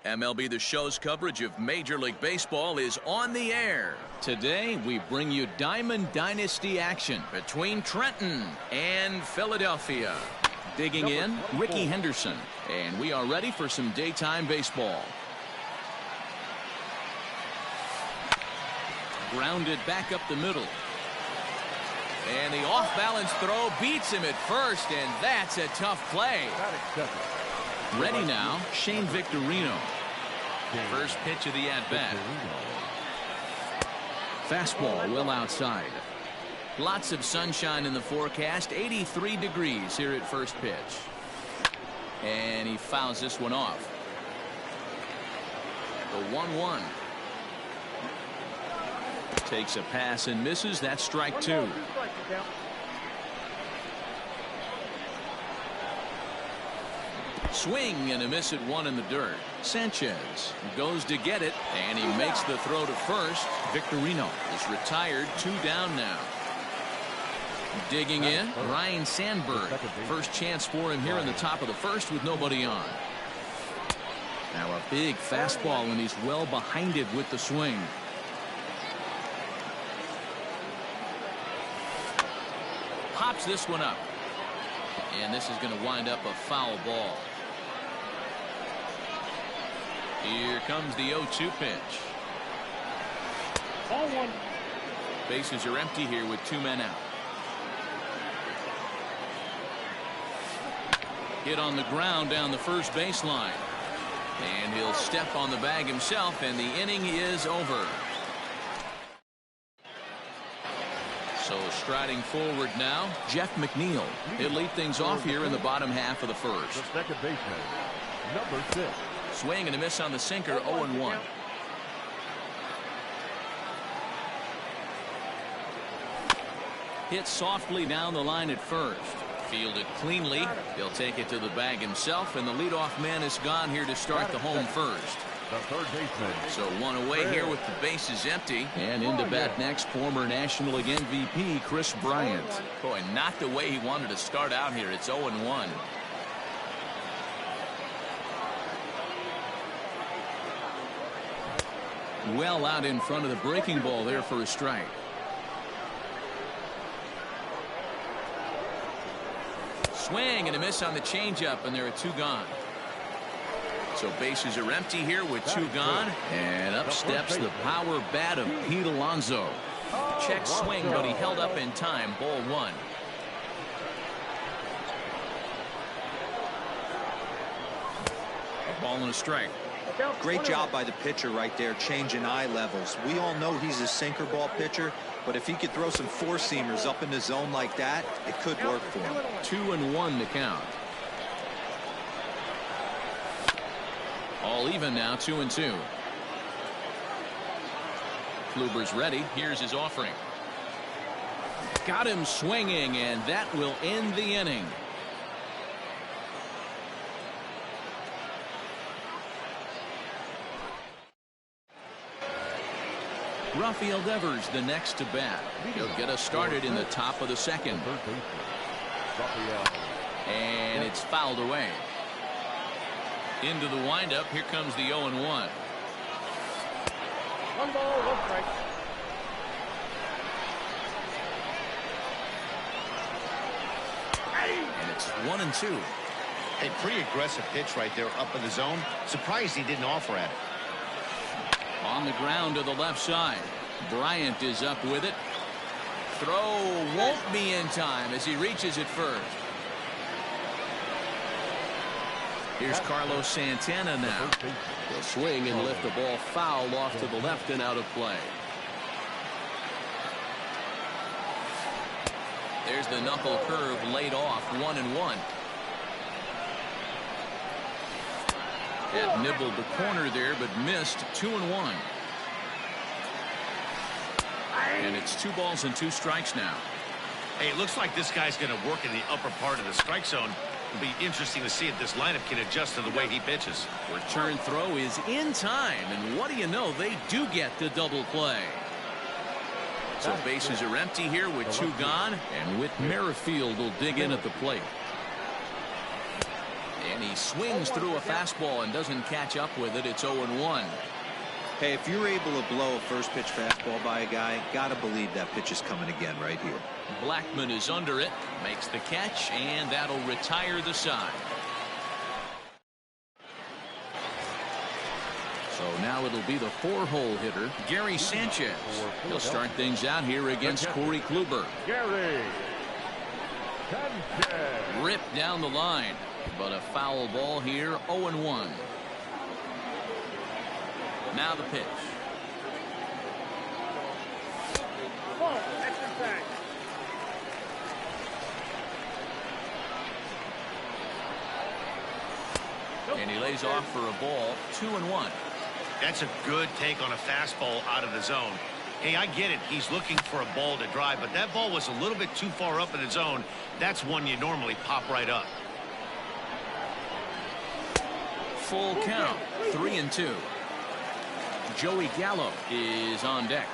MLB The Show's coverage of Major League Baseball is on the air. Today, we bring you Diamond Dynasty action between Trenton and Philadelphia. Digging in, Ricky Henderson. And we are ready for some daytime baseball. Grounded back up the middle. And the off-balance throw beats him at first, and that's a tough play. Ready now, Shane Victorino. First pitch of the at-bat. Fastball well outside. Lots of sunshine in the forecast. 83 degrees here at first pitch. And he fouls this one off. The 1-1. Takes a pass and misses. That's strike two. Swing and a miss at one in the dirt. Sanchez goes to get it, and he makes the throw to first. Victorino is retired. 2 down now. Digging in, Ryan Sandberg. First chance for him here in the top of the first with nobody on. Now a big fastball, and he's well behind it with the swing. Pops this one up. And this is going to wind up a foul ball. Here comes the 0-2 pitch. Ball one. Bases are empty here with 2 men out. Hit on the ground down the first baseline. And he'll step on the bag himself, and the inning is over. So striding forward now, Jeff McNeil. He'll lead things off here in the bottom half of the first. The second baseman, number 6. Swing and a miss on the sinker, 0-1. Hit softly down the line at first. Fielded cleanly. He'll take it to the bag himself, and the leadoff man is gone here to start the home first. The third baseman. So one away here with the bases empty. And into bat next, former National League MVP Kris Bryant. Boy, not the way he wanted to start out here. It's 0-1. Well out in front of the breaking ball there for a strike. Swing and a miss on the changeup, and there are 2 gone. So bases are empty here with 2 gone. And up steps the power bat of Pete Alonso. Check swing, but he held up in time. Ball 1. A ball and a strike. Great job by the pitcher right there, changing eye levels. We all know he's a sinker ball pitcher, but if he could throw some 4-seamers up in the zone like that, it could work for him. 2-1 to count. All even now, 2-2. Kluber's ready. Here's his offering. Got him swinging, and that will end the inning. Rafael Devers the next to bat. He'll get us started in the top of the second. And it's fouled away. Into the windup. Here comes the 0-1. 1 ball, 1 strike. And it's 1-2. A pretty aggressive pitch right there up in the zone. Surprised he didn't offer at it. On the ground to the left side. Bryant is up with it. Throw won't be in time as he reaches it first. Here's Carlos Santana now. He'll swing and lift the ball foul off to the left and out of play. There's the knuckle curve laid off. 1-1. Had nibbled the corner there, but missed. 2-1. And it's 2 balls and 2 strikes now. Hey, it looks like this guy's going to work in the upper part of the strike zone. It'll be interesting to see if this lineup can adjust to the way he pitches. Return throw is in time, and what do you know? They do get the double play. So bases are empty here with 2 gone, and Whit Merrifield will dig in at the plate. And he swings through a fastball and doesn't catch up with it. It's 0-1. Hey, if you're able to blow a first pitch fastball by a guy, gotta believe that pitch is coming again right here. Blackmon is under it, makes the catch, and that'll retire the side. So now it'll be the 4-hole hitter, Gary Sanchez. He'll start things out here against Corey Kluber. Gary Sanchez. Ripped down the line, but a foul ball here, 0-1. Now the pitch. And he lays off for a ball, 2-1. That's a good take on a fastball out of the zone. Hey, I get it. He's looking for a ball to drive, but that ball was a little bit too far up in the zone. That's one you normally pop right up. Full count, 3-2. Joey Gallo is on deck.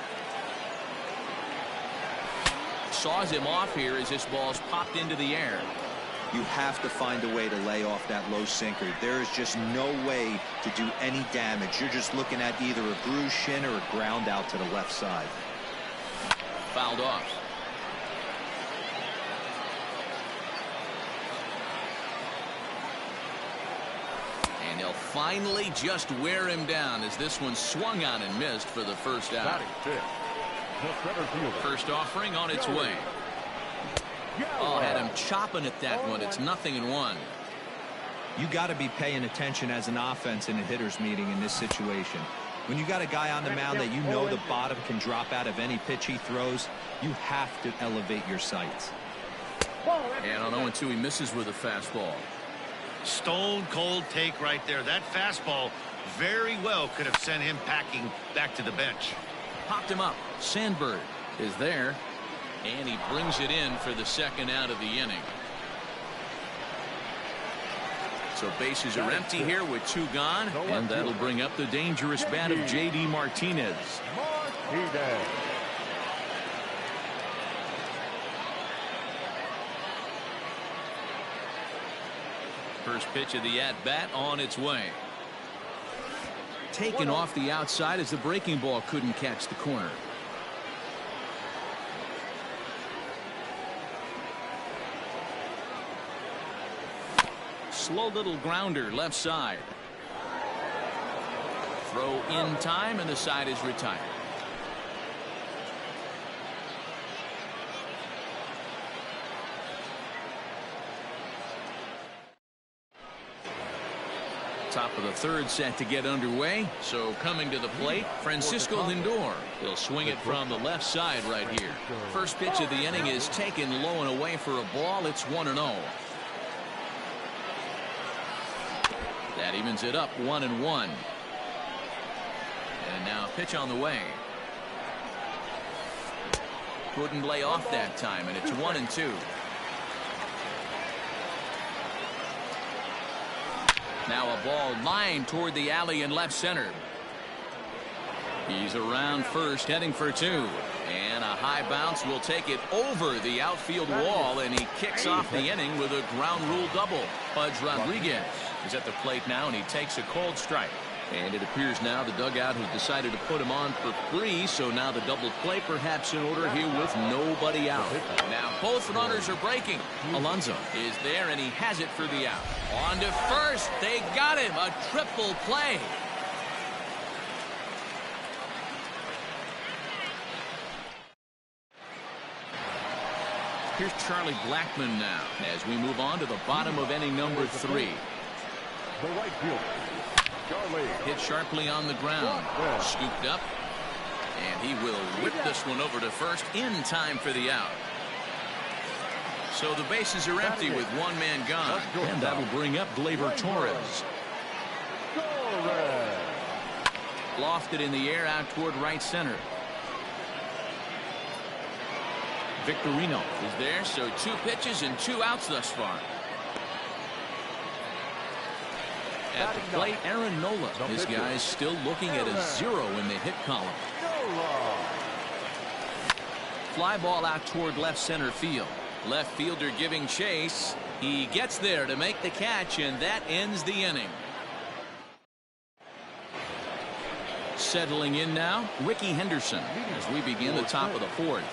Saws him off here as this ball's popped into the air. You have to find a way to lay off that low sinker. There is just no way to do any damage. You're just looking at either a bruised shin or a ground out to the left side. Fouled off. And he'll finally just wear him down as this one swung on and missed for the first out. First offering on its way. Oh, had him chopping at that one. It's 0-1. You got to be paying attention as an offense in a hitter's meeting in this situation. When you got a guy on the mound that you know the bottom can drop out of any pitch he throws, you have to elevate your sights. And on 0-2, he misses with a fastball. Stone cold take right there. That fastball very well could have sent him packing back to the bench. Popped him up. Sandberg is there. And he brings it in for the second out of the inning. So bases are empty here with 2 gone. And that'll bring up the dangerous bat of J.D. Martinez. First pitch of the at-bat on its way. Taken off the outside as the breaking ball couldn't catch the corner. Slow little grounder left side. Throw in time and the side is retired. Top of the third set to get underway. So coming to the plate, Francisco Lindor. He'll swing it from the left side right here. First pitch of the inning is taken low and away for a ball. It's 1-0. That evens it up 1-1. And now a pitch on the way. Couldn't lay off that time, and it's 1-2. Now a ball lined toward the alley in left center. He's around first, heading for 2. And a high bounce will take it over the outfield wall, and he kicks off the inning with a ground rule double. Pudge Rodriguez is at the plate now, and he takes a cold strike. And it appears now the dugout has decided to put him on for free, so now the double play perhaps in order here with nobody out. Now both runners are breaking. Alonso is there, and he has it for the out. On to first. They got him. A triple play. Here's Charlie Blackmon now as we move on to the bottom of inning number 3. The right fielder, Charlie. Hit sharply on the ground. Scooped up. And he will whip this one over to first in time for the out. So the bases are empty with 1 man gone. And that'll bring up Gleyber Torres. Lofted in the air out toward right center. Victorino is there, so 2 pitches and 2 outs thus far. At the plate, Aaron Nola. This guy's still looking at a 0 in the hit column. Fly ball out toward left center field. Left fielder giving chase. He gets there to make the catch, and that ends the inning. Settling in now, Ricky Henderson, as we begin the top of the fourth.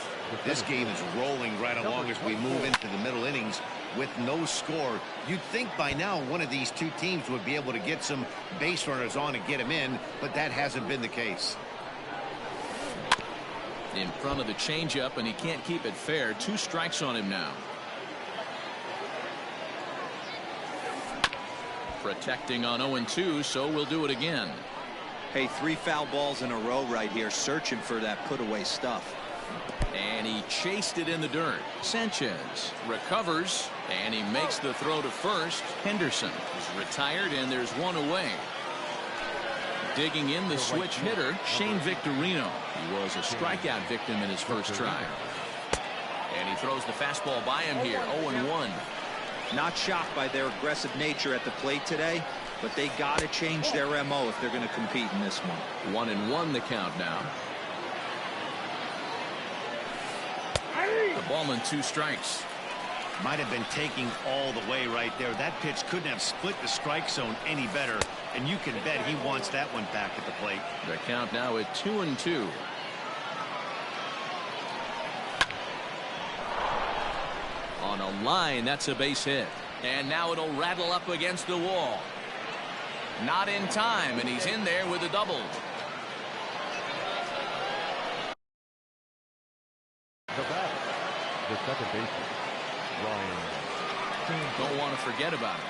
This game is rolling right along as we move into the middle innings with no score. You'd think by now one of these two teams would be able to get some base runners on and get them in, but that hasn't been the case. In front of the changeup, and he can't keep it fair. 2 strikes on him now. Protecting on 0-2, so we'll do it again. Hey, 3 foul balls in a row right here, searching for that put-away stuff. And he chased it in the dirt. Sanchez recovers, and he makes the throw to first. Henderson is retired, and there's 1 away. Digging in the switch hitter, Shane Victorino. He was a strikeout victim in his first try. And he throws the fastball by him here, 0-1. Not shocked by their aggressive nature at the plate today, but they got to change their MO if they're going to compete in this one. 1-1 the count now. The ballman 2 strikes. Might have been taking all the way right there. That pitch couldn't have split the strike zone any better, and you can bet he wants that one back at the plate. The count now at 2-2. On a line, that's a base hit. And now it'll rattle up against the wall. Not in time, and he's in there with a double. The batter, the second baseman, Ryan. Don't want to forget about it.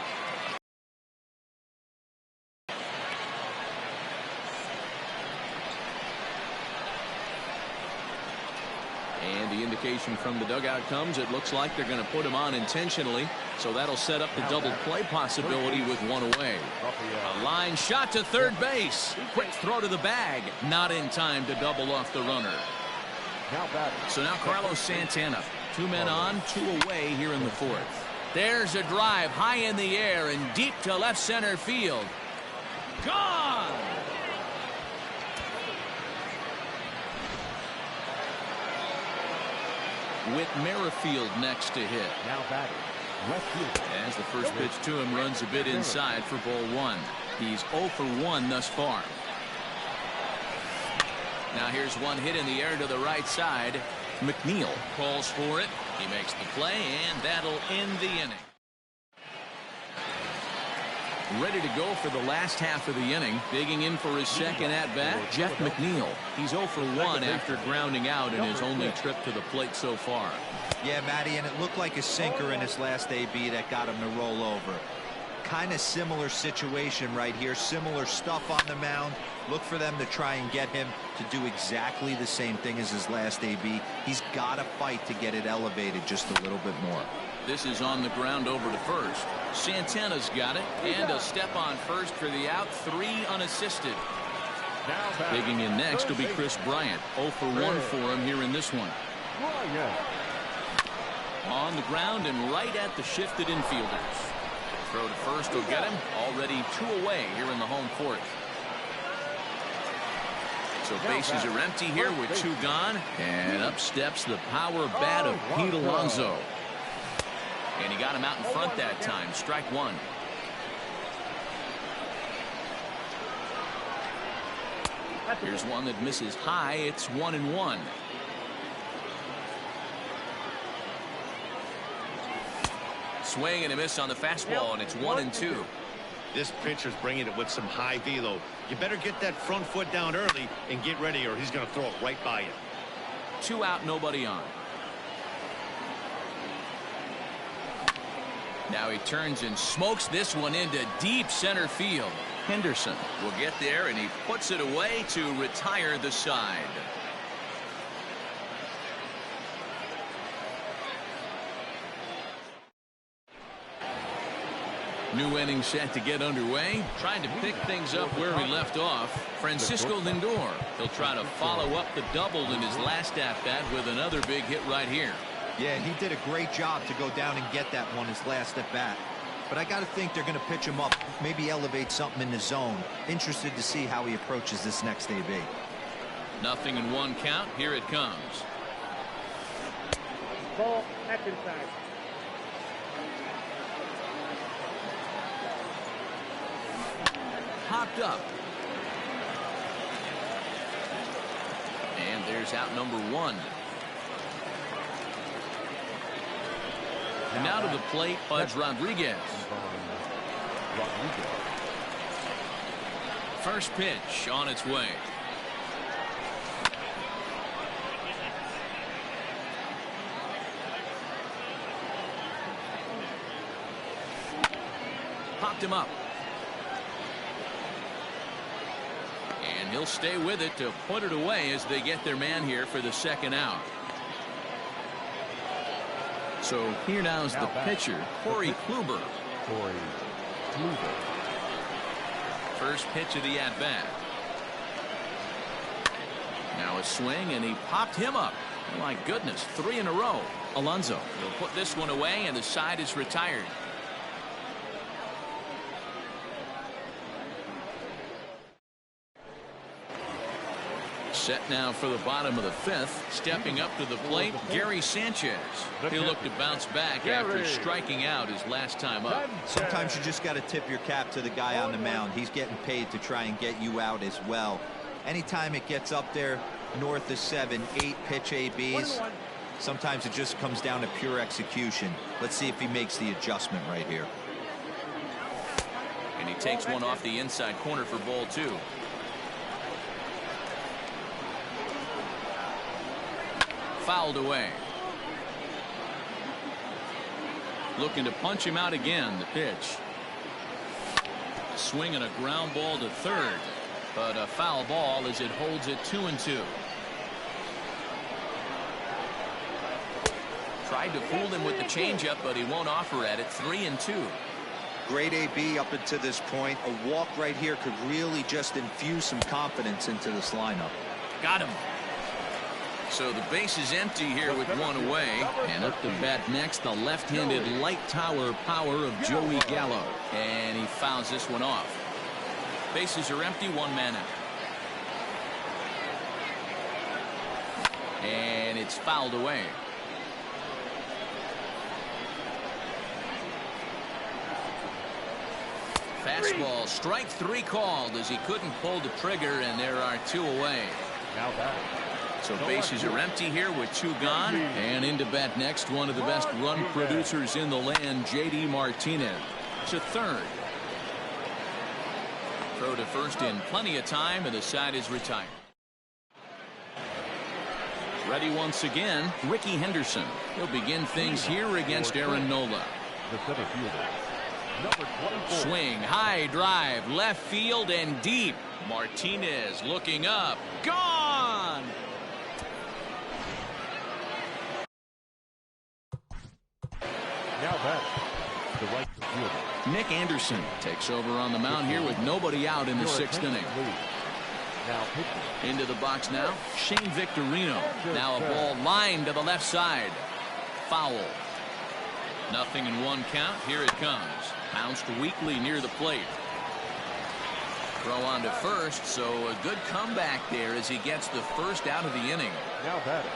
And the indication from the dugout comes, it looks like they're going to put him on intentionally, so that'll set up the double play possibility with 1 away. A line shot to third base. Quick throw to the bag. Not in time to double off the runner. So now Carlos Santana. 2 men on, 2 away here in the fourth. There's a drive high in the air and deep to left center field. Gone! Whit Merrifield next to hit. Now batting, left field. As the first pitch to him runs a bit inside for ball 1. He's 0 for 1 thus far. Now here's one hit in the air to the right side. McNeil calls for it. He makes the play, and that'll end the inning. Ready to go for the last half of the inning. Digging in for his second at-bat, Jeff McNeil. He's 0 for 1 after grounding out in his only trip to the plate so far. Yeah, Matty, and it looked like a sinker in his last AB that got him to roll over. Kind of similar situation right here. Similar stuff on the mound. Look for them to try and get him to do exactly the same thing as his last AB. He's got to fight to get it elevated just a little bit more. This is on the ground over to first. Santana's got it, and a step on first for the out. 3 unassisted. Digging in next will be Chris Bryant. 0 for 1 for him here in this one. On the ground and right at the shifted infielders. Throw to first will get him. Already 2 away here in the home fourth. So bases are empty here with 2 gone. And up steps the power bat of Pete Alonso. And he got him out in front that time. Strike 1. Here's one that misses high. It's 1-1. Swing and a miss on the fastball, and it's 1-2. This pitcher's bringing it with some high velo. You better get that front foot down early and get ready, or he's going to throw it right by you. 2 out, nobody on. Now he turns and smokes this one into deep center field. Henderson will get there, and he puts it away to retire the side. New inning set to get underway. Trying to pick things up where we left off. Francisco Lindor. He'll try to follow up the double in his last at-bat with another big hit right here. Yeah, he did a great job to go down and get that one his last at-bat. But I got to think they're going to pitch him up, maybe elevate something in the zone. Interested to see how he approaches this next AB. 0-1 count. Here it comes. Ball, that's inside. Popped up. And there's out number one. And now to the plate, Pudge Rodriguez. First pitch on its way. Popped him up. And he'll stay with it to put it away as they get their man here for the second out. So here now is the pitcher, Corey Kluber. First pitch of the at-bat. Now a swing, and he popped him up. My goodness, 3 in a row. Alonso will put this one away, and the side is retired. Set now for the bottom of the 5th. Stepping up to the plate, Gary Sanchez. He'll look to bounce back after striking out his last time up. Sometimes you just got to tip your cap to the guy on the mound. He's getting paid to try and get you out as well. Anytime it gets up there north of 7, 8 pitch ABs, sometimes it just comes down to pure execution. Let's see if he makes the adjustment right here. And he takes one off the inside corner for ball 2. Fouled away. Looking to punch him out again. The pitch. Swing and a ground ball to third, but a foul ball as it holds it 2-2. Tried to fool him with the changeup, but he won't offer at it. 3-2. Great AB up until this point. A walk right here could really just infuse some confidence into this lineup. Got him. So the base is empty here with one away. And up to bat next, the left-handed light tower power of Joey Gallo. And he fouls this one off. Bases are empty, 1 man out. And it's fouled away. Fastball, strike 3 called as he couldn't pull the trigger, and there are 2 away. Now that. So bases are empty here with 2 gone. And into bat next, one of the best run producers in the land, J.D. Martinez. To third. Throw to first in plenty of time, and the side is retired. Ready once again, Ricky Henderson. He'll begin things here against Aaron Nola. The center fielder, number 24. Swing, high drive, left field and deep. Martinez looking up. Gone! Now back, the right fielder. Nick Anderson takes over on the mound here with nobody out in the 6th inning. Now pitching. Into the box now, Shane Victorino. Now a ball lined to the left side. Foul. 0-1 count. Here it comes. Bounced weakly near the plate. Throw on to first, so a good comeback there as he gets the first out of the inning. Now batting.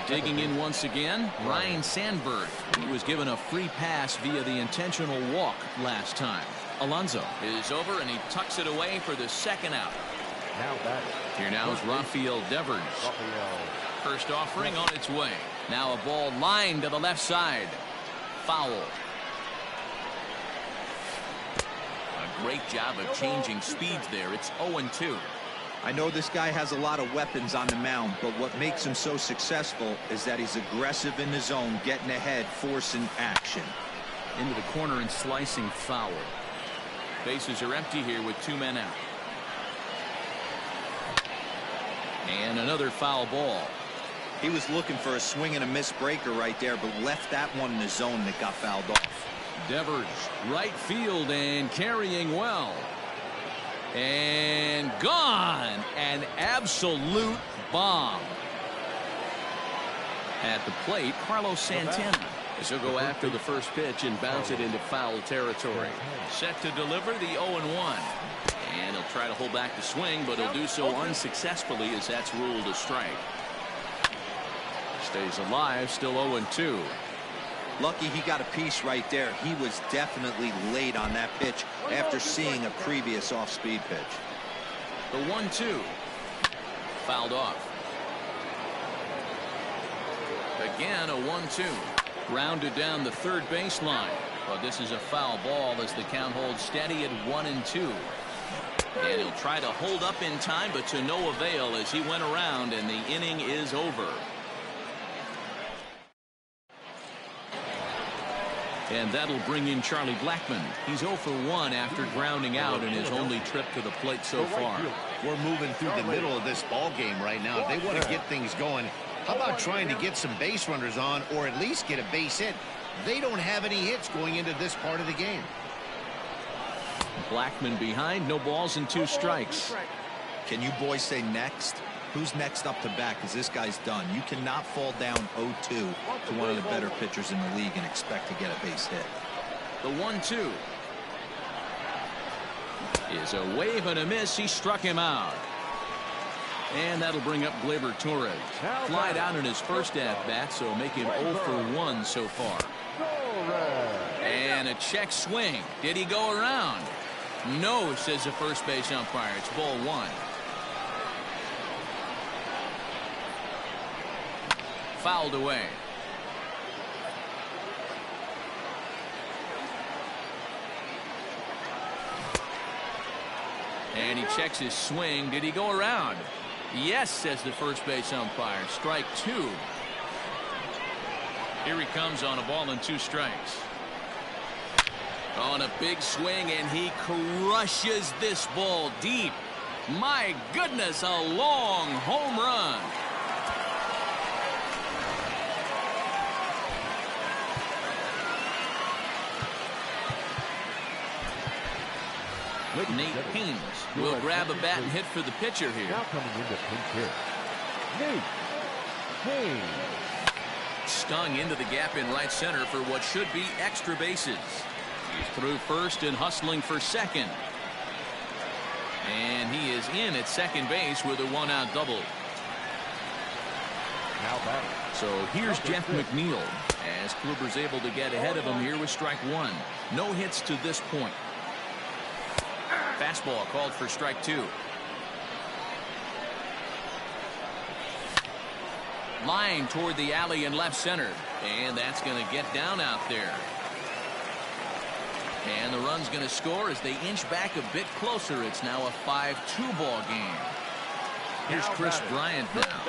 Digging in once again, Ryan Sandberg. He was given a free pass via the intentional walk last time. Alonso is over, and he tucks it away for the 2nd out. Now batting. Here now is Rafael Devers. First offering on its way. Now a ball lined to the left side. Foul. A great job of changing speeds there. It's 0-2. I know this guy has a lot of weapons on the mound, but what makes him so successful is that he's aggressive in the zone, getting ahead, forcing action. Into the corner and slicing foul. Bases are empty here with 2 men out. And another foul ball. He was looking for a swing and a miss breaker right there, but left that one in the zone that got fouled off. Devers, right field and carrying well. And gone. An absolute bomb. At the plate, Carlos Santana. As he'll go after the first pitch and bounce it into foul territory. Set to deliver the 0-1. And he'll try to hold back the swing, but he'll do so unsuccessfully as that's ruled a strike. Stays alive, still 0-2. Lucky he got a piece right there. He was definitely late on that pitch after seeing a previous off-speed pitch. The 1-2. Fouled off. Again, a 1-2. Grounded down the third baseline. But this is a foul ball as the count holds steady at 1-2. And he'll try to hold up in time, but to no avail as he went around, and the inning is over. And that'll bring in Charlie Blackmon. He's 0 for 1 after grounding out in his only trip to the plate so far. We're moving through the middle of this ball game right now. If they want to get things going, how about trying to get some base runners on, or at least get a base hit? They don't have any hits going into this part of the game. Blackmon behind, no balls and 2 strikes. Can you boys say next? Who's next up to bat? Because this guy's done. You cannot fall down 0-2 to one of the better pitchers in the league and expect to get a base hit. The 1-2 is a wave and a miss. He struck him out. And that'll bring up Gleyber Torres. Flied out in his first at-bat, so make him 0 for 1 so far. And a check swing. Did he go around? No, says the first base umpire. It's ball 1. Fouled away. And he checks his swing. Did he go around? Yes, says the first base umpire. Strike 2. Here he comes on a ball and 2 strikes. On a big swing, and he crushes this ball deep. My goodness, a long home run. Nate Haynes will grab a bat and hit for the pitcher here. Now coming into pinch hit, Nate Haynes. Stung into the gap in right center for what should be extra bases. He's through first and hustling for second. And he is in at second base with a 1-out double. Now batting. So here's Jeff McNeil as Kluber's able to get ahead of him here with strike 1. No hits to this point. Fastball called for strike 2. Line toward the alley in left center. And that's going to get down out there. And the run's going to score as they inch back a bit closer. It's now a 5-2 ball game. Here's Chris Bryant now.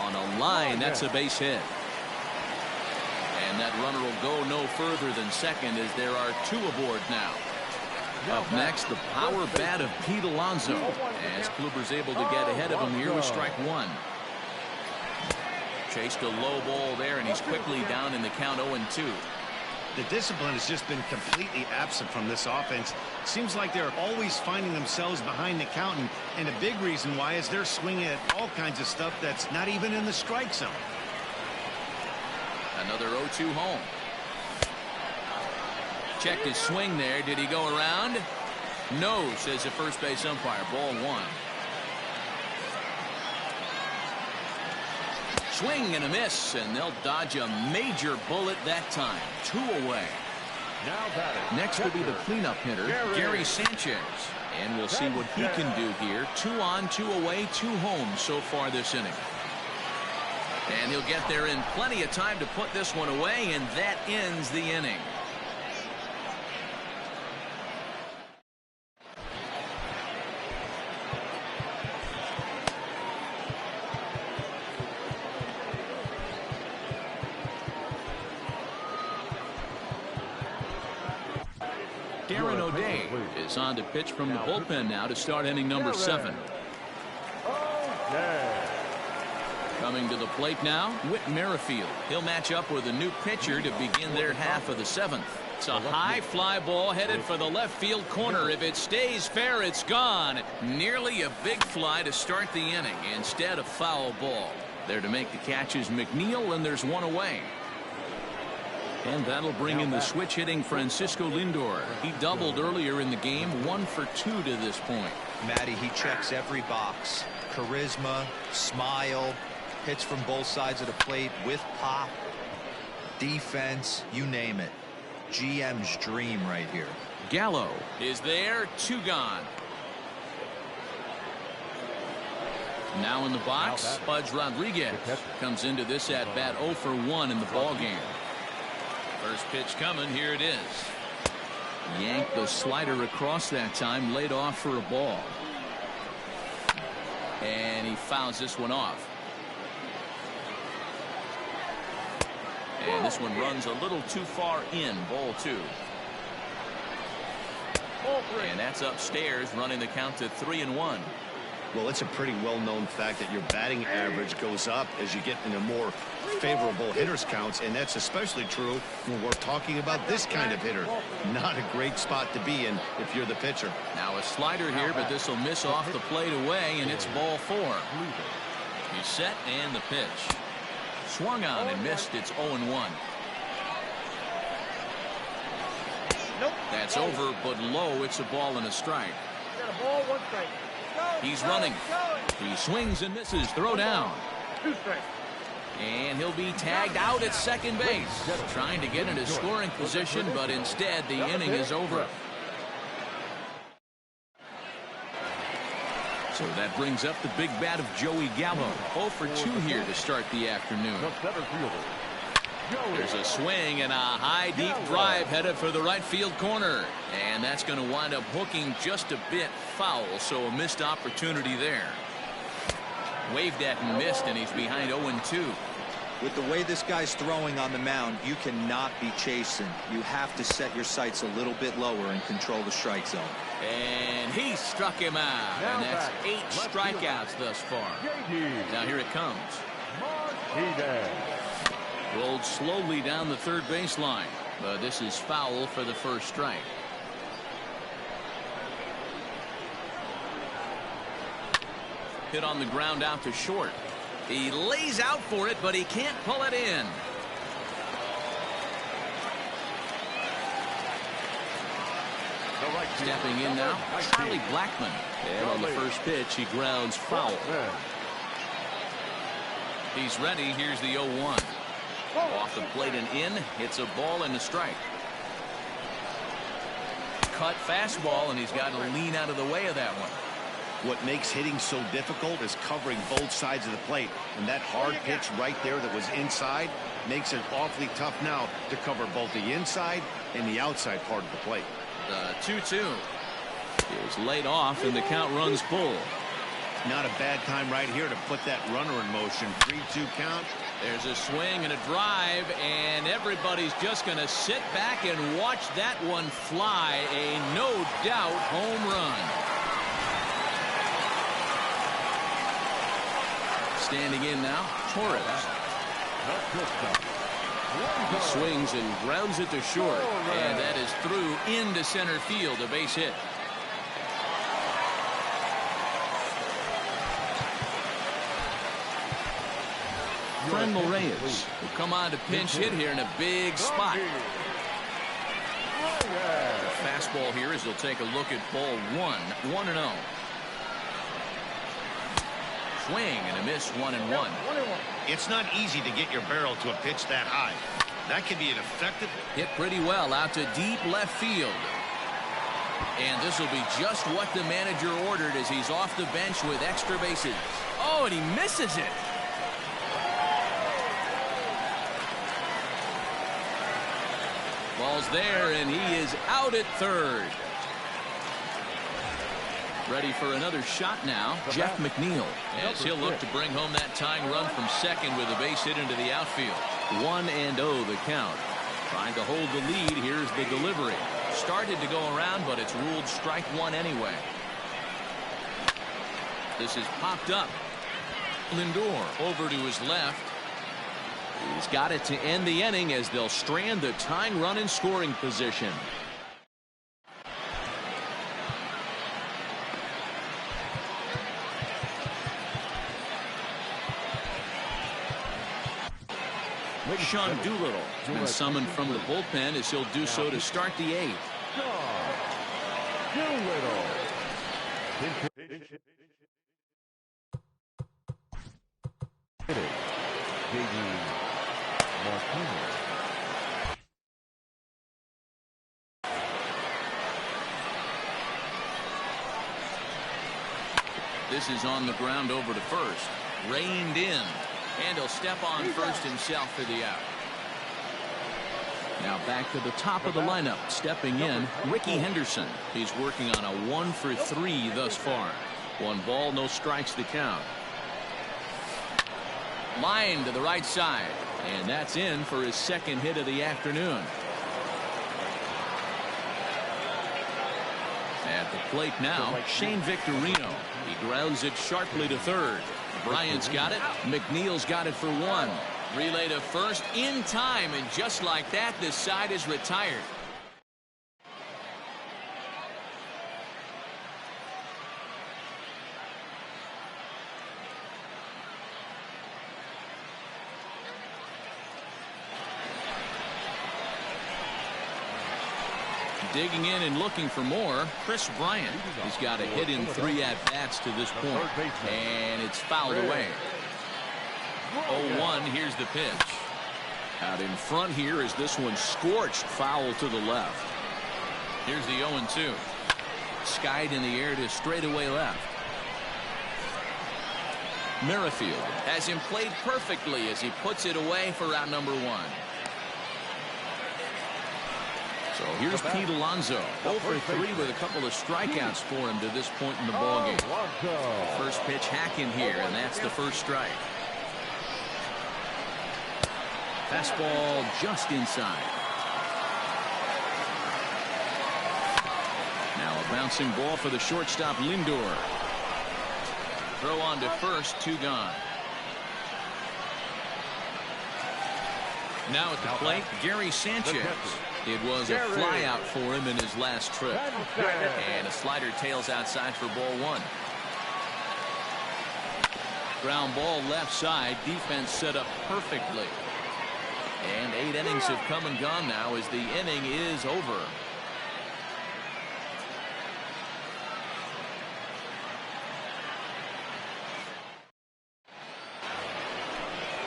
On a line, that's a base hit. And that runner will go no further than second as there are 2 aboard now. Up next, the power bat of Pete Alonso as Kluber's able to get ahead of him here with strike 1. Chased a low ball there, and he's quickly down in the count 0-2. The discipline has just been completely absent from this offense. Seems like they're always finding themselves behind the count, and a big reason why is they're swinging at all kinds of stuff that's not even in the strike zone. Another 0-2 home. Checked his swing there. Did he go around? No, says the first base umpire. Ball 1. Swing and a miss, and they'll dodge a major bullet that time. 2 away. Now batting. Next will be the cleanup hitter, Gary Sanchez. And we'll see what he can do here. 2 on, 2 away, 2 home so far this inning. And he'll get there in plenty of time to put this one away, and that ends the inning. Darren O'Day is on to pitch from the bullpen now to start inning number 7. Coming to the plate now, Whit Merrifield. He'll match up with a new pitcher to begin their half of the 7th. It's a high fly ball headed for the left field corner. If it stays fair, it's gone. Nearly a big fly to start the inning. Instead, a foul ball. There to make the catch is McNeil, and there's 1 away. And that'll bring in the switch hitting Francisco Lindor. He doubled earlier in the game, 1 for 2 to this point. Matty, he checks every box. Charisma, smile, Hits from both sides of the plate with pop, defense, you name it. GM's dream right here. Gallo is there, 2 gone. Now in the box, Pudge Rodriguez comes into this at bat 0 for 1 in the ball game. First pitch coming, here it is. Yanked the slider across that time, laid off for a ball. And he fouls this one off. And this one runs a little too far in, ball 2. And that's upstairs, running the count to 3-1. Well, it's a pretty well-known fact that your batting average goes up as you get into more favorable hitters counts, and that's especially true when we're talking about this kind of hitter. Not a great spot to be in if you're the pitcher. Now a slider here, but this will miss off the plate away, and it's ball 4. He's set, and the pitch. Swung on and missed. It's 0-1. That's over, but low. It's a ball and a strike. He's running. He swings and misses. Throw down. And he'll be tagged out at second base. Trying to get into scoring position, but instead the inning is over. So that brings up the big bat of Joey Gallo. 0 for 2 here to start the afternoon. There's a swing and a high deep drive headed for the right field corner. And that's going to wind up hooking just a bit foul, so a missed opportunity there. Waved at and missed, and he's behind 0-2. With the way this guy's throwing on the mound, you cannot be chasing. You have to set your sights a little bit lower and control the strike zone. And he struck him out. And that's 8 strikeouts thus far. Now here it comes. Rolled slowly down the third baseline. But this is foul for the first strike. Hit on the ground out to short. He lays out for it, but he can't pull it in. Stepping in now, Charlie Blackmon. And on the first pitch, he grounds foul. He's ready. Here's the 0-1. Off the plate and in. It's a ball and a strike. Cut fastball, and he's got to lean out of the way of that one. What makes hitting so difficult is covering both sides of the plate. And that hard pitch right there that was inside makes it awfully tough now to cover both the inside and the outside part of the plate. The 2-2 is laid off, and the count runs full. Not a bad time right here to put that runner in motion. 3-2 count. There's a swing and a drive, and everybody's just going to sit back and watch that one fly. A no-doubt home run. Standing in now, Torres. He swings and grounds it to short, and that is through into center field, a base hit. Franmil Reyes will come on to pinch hit here in a big spot. Fastball here as he'll take a look at ball 1-0. Swing and a miss, 1-1. It's not easy to get your barrel to a pitch that high. That can be an effective hit pretty well out to deep left field. And this will be just what the manager ordered as he's off the bench with extra bases. Oh, and he misses it. Ball's there, and he is out at third. Ready for another shot now, Jeff McNeil, as he'll look to bring home that tying run from second with a base hit into the outfield. 1-0 the count. Trying to hold the lead. Here's the delivery. Started to go around, but it's ruled strike one anyway. This is popped up. Lindor over to his left. He's got it to end the inning as they'll strand the tying run in scoring position. Sean Doolittle been summoned from the bullpen as he'll do so to start the eighth. Doolittle. This is on the ground over to first. Reined in. And he'll step on first himself for the out. Now back to the top of the lineup. Stepping in, Ricky Henderson. He's working on a 1 for 3 thus far. 1 ball, no strikes to count. Line to the right side. And that's in for his second hit of the afternoon. At the plate now, Shane Victorino. He grounds it sharply to third. Bryant's got it. McNeil's got it for 1. Relay to first in time, and just like that, this side is retired. Digging in and looking for more, Chris Bryant. He's got a hit in 3 at-bats to this point, and it's fouled away. 0-1, here's the pitch. Out in front here is this one scorched foul to the left. Here's the 0-2. Skied in the air to straightaway left. Merrifield has him played perfectly as he puts it away for out number 1. So here's Pete Alonso. 0 for 3 with a couple of strikeouts for him to this point in the ballgame. First pitch hacking here, and that's the first strike. Fastball just inside. Now a bouncing ball for the shortstop Lindor. Throw on to first, 2 gone. Now at the plate, Gary Sanchez. It was a fly out for him in his last trip. And a slider tails outside for ball 1. Ground ball left side. Defense set up perfectly. And 8 innings have come and gone now as the inning is over.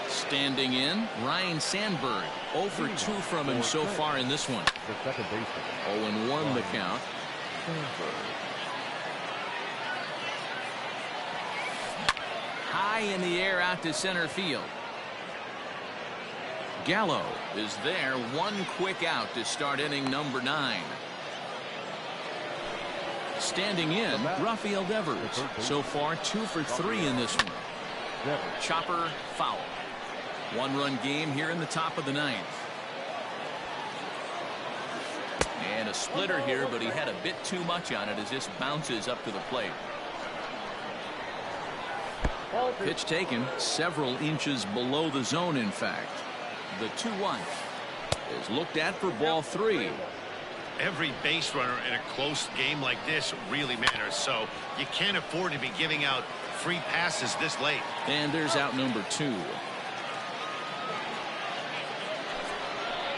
Standing in, Ryan Sandberg. 0 for 2 from him so far in this one. 0-1 the count. High in the air out to center field. Gallo is there. 1 quick out to start inning number 9. Standing in, Rafael Devers. So far 2 for 3 in this one. Chopper foul. 1-run game here in the top of the 9th. And a splitter here, but he had a bit too much on it as this bounces up to the plate. Pitch taken several inches below the zone, in fact. The 2-1 is looked at for ball 3. Every base runner in a close game like this really matters, so you can't afford to be giving out free passes this late. And there's out number 2.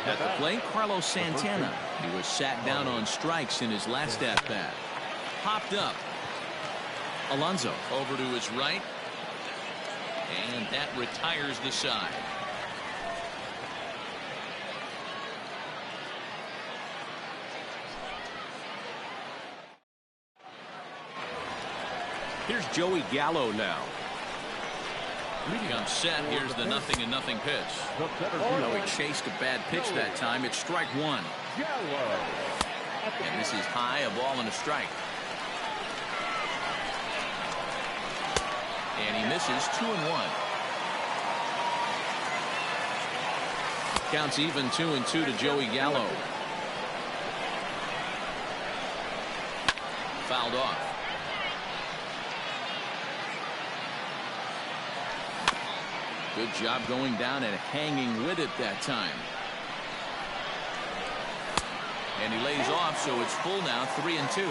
At the plate, Carlos Santana. He was sat down on strikes in his last at-bat. Popped up. Alonso over to his right. And that retires the side. Here's Joey Gallo now. Comes set. Here's the 0-0 pitch. No, he chased a bad pitch that time. It's strike 1. And this is high, a ball and a strike. And he misses 2-1. Counts even 2-2 to Joey Gallo. Fouled off. Good job going down and hanging with it that time. And he lays off, so it's full now, 3-2.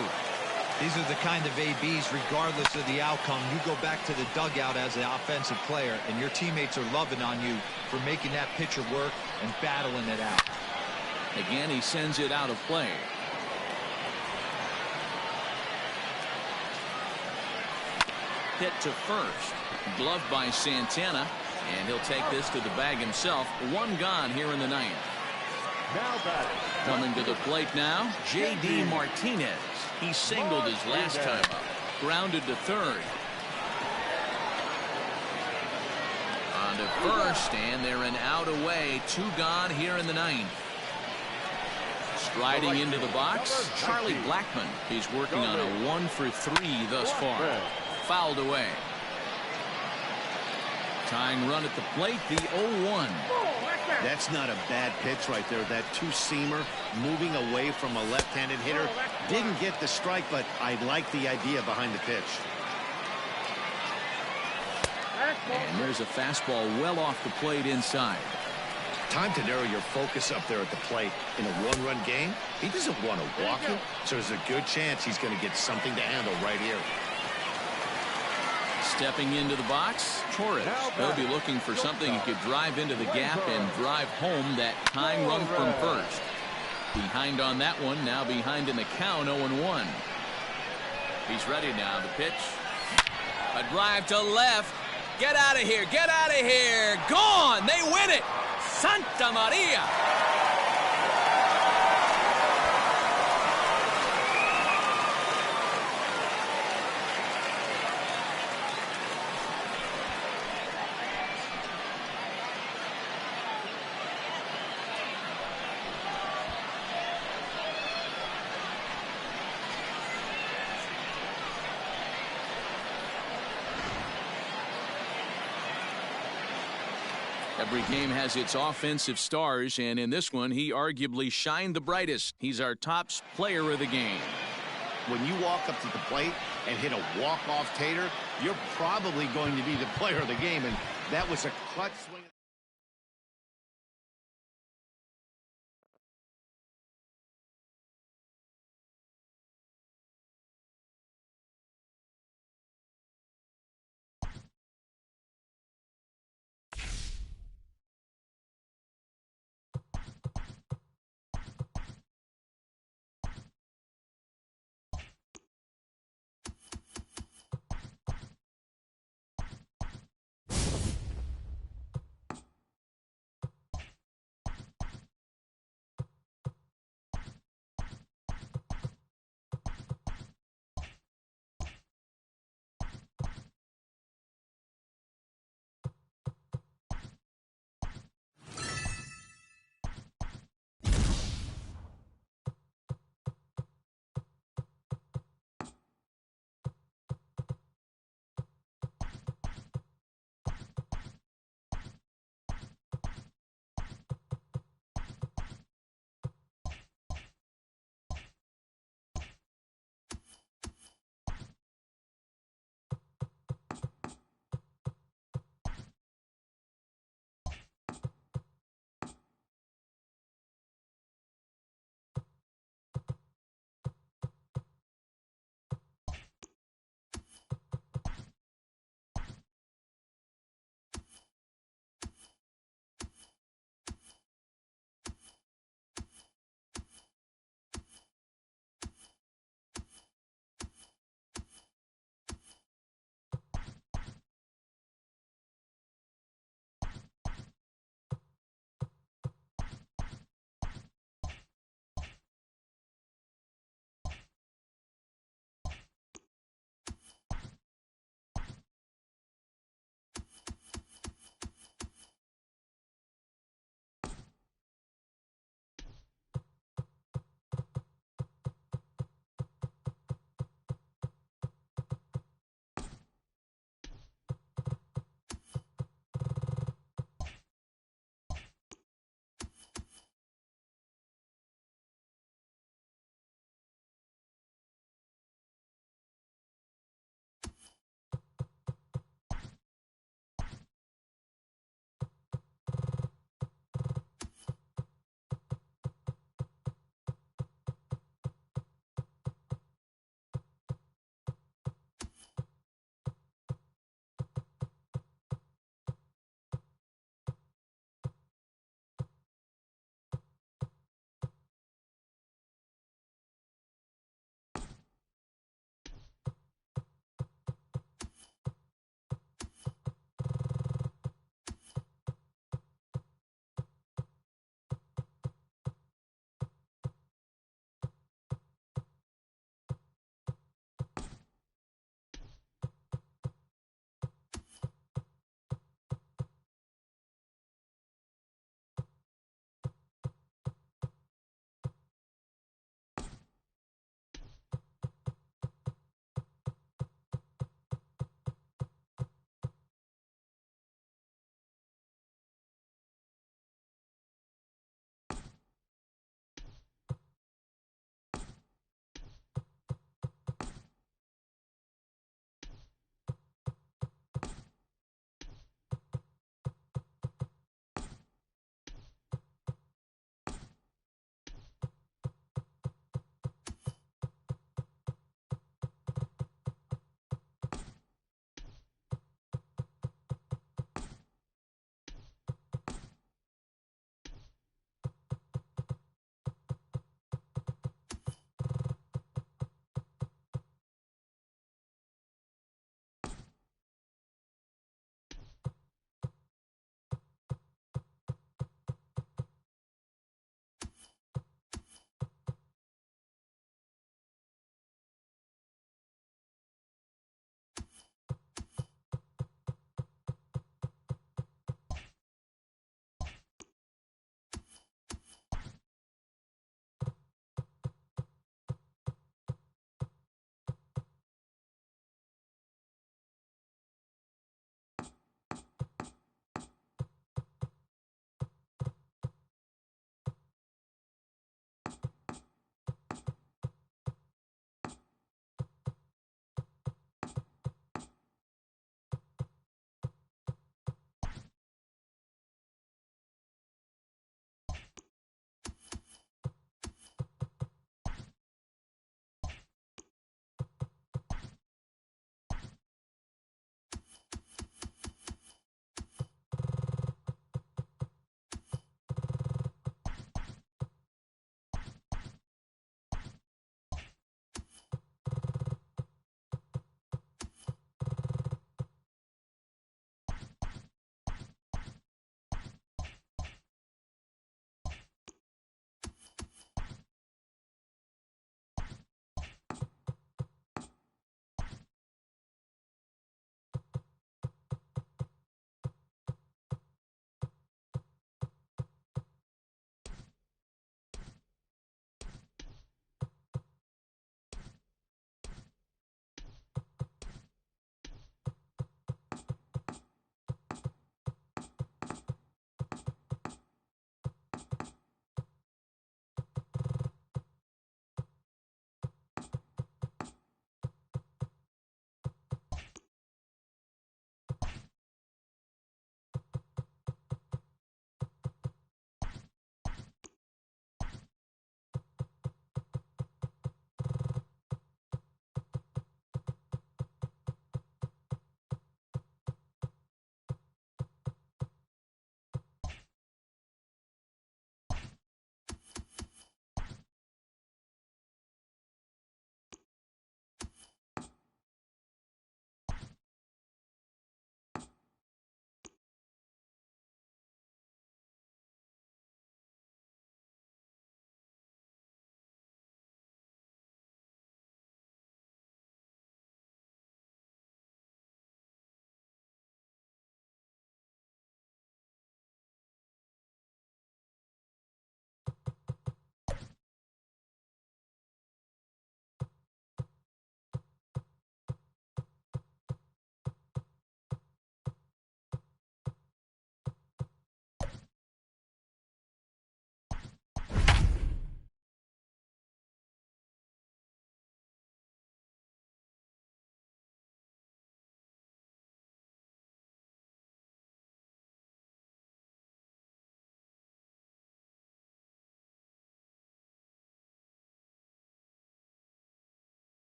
These are the kind of ABs, regardless of the outcome. You go back to the dugout as an offensive player, and your teammates are loving on you for making that pitcher work and battling it out. Again, he sends it out of play. Hit to first. Gloved by Santana. And he'll take this to the bag himself. 1 gone here in the 9th. Coming to the plate now, J.D. Martinez. He singled his last time up. Grounded to third. down to first, and they're an out away. 2 gone here in the 9th. Striding into the box, Charlie Blackmon. He's working on a 1 for 3 thus far. Fouled away. Tying run at the plate, the 0-1. That's not a bad pitch right there. That two-seamer moving away from a left-handed hitter. Didn't get the strike, but I like the idea behind the pitch. And there's a fastball well off the plate inside. Time to narrow your focus up there at the plate. In a one-run game, he doesn't want to walk you, so there's a good chance he's going to get something to handle right here. Stepping into the box, Torres. He'll be looking for something he could drive into the gap and drive home that tying run from first. Behind on that one, now behind in the count, 0-1. He's ready now. The pitch. A drive to left. Get out of here. Get out of here. Gone. They win it. Santa Maria. Every game has its offensive stars, and in this one, he arguably shined the brightest. He's our top player of the game. When you walk up to the plate and hit a walk-off tater, you're probably going to be the player of the game, and that was a clutch swing.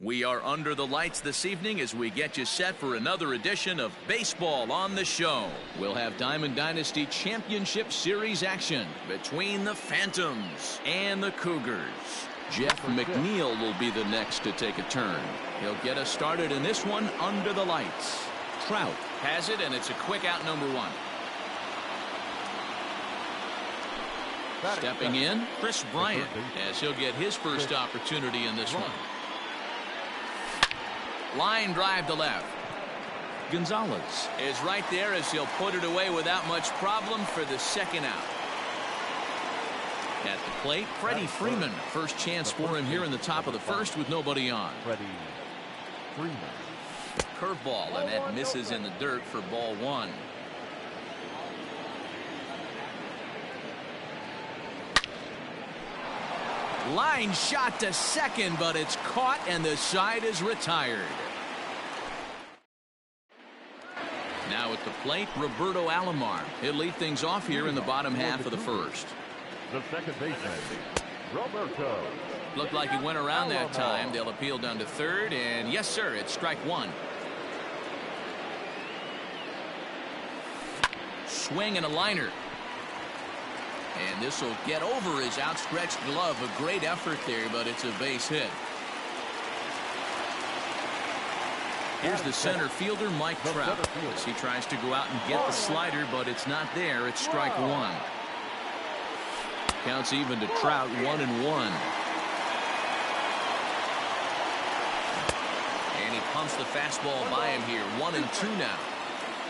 We are under the lights this evening as we get you set for another edition of Baseball on the Show. We'll have Diamond Dynasty Championship Series action between the Phantoms and the Cougars. Jeff McNeil will be the next to take a turn. He'll get us started in this one under the lights. Trout has it, and it's a quick out, number one. Stepping in, Chris Bryant, as he'll get his first opportunity in this one. Line drive to left. Gonzalez is right there as he'll put it away without much problem for the second out. At the plate, Freddie Freeman. First chance for him here in the top of the first with nobody on. Freddie Freeman. Curveball, and that misses in the dirt for ball one. Line shot to second, but it's caught and the side is retired. Now at the plate, Roberto Alomar. He'll lead things off here in the bottom half of the first. The second baseman, Roberto. Looked like he went around that time. They'll appeal down to third, and yes, sir, it's strike one. Swing and a liner. And this will get over his outstretched glove. A great effort there, but it's a base hit. Here's the center fielder, Mike Trout, as he tries to go out and get the slider, but it's not there. It's strike one. Counts even to Trout, 1-1. And he pumps the fastball by him here. 1-2 now.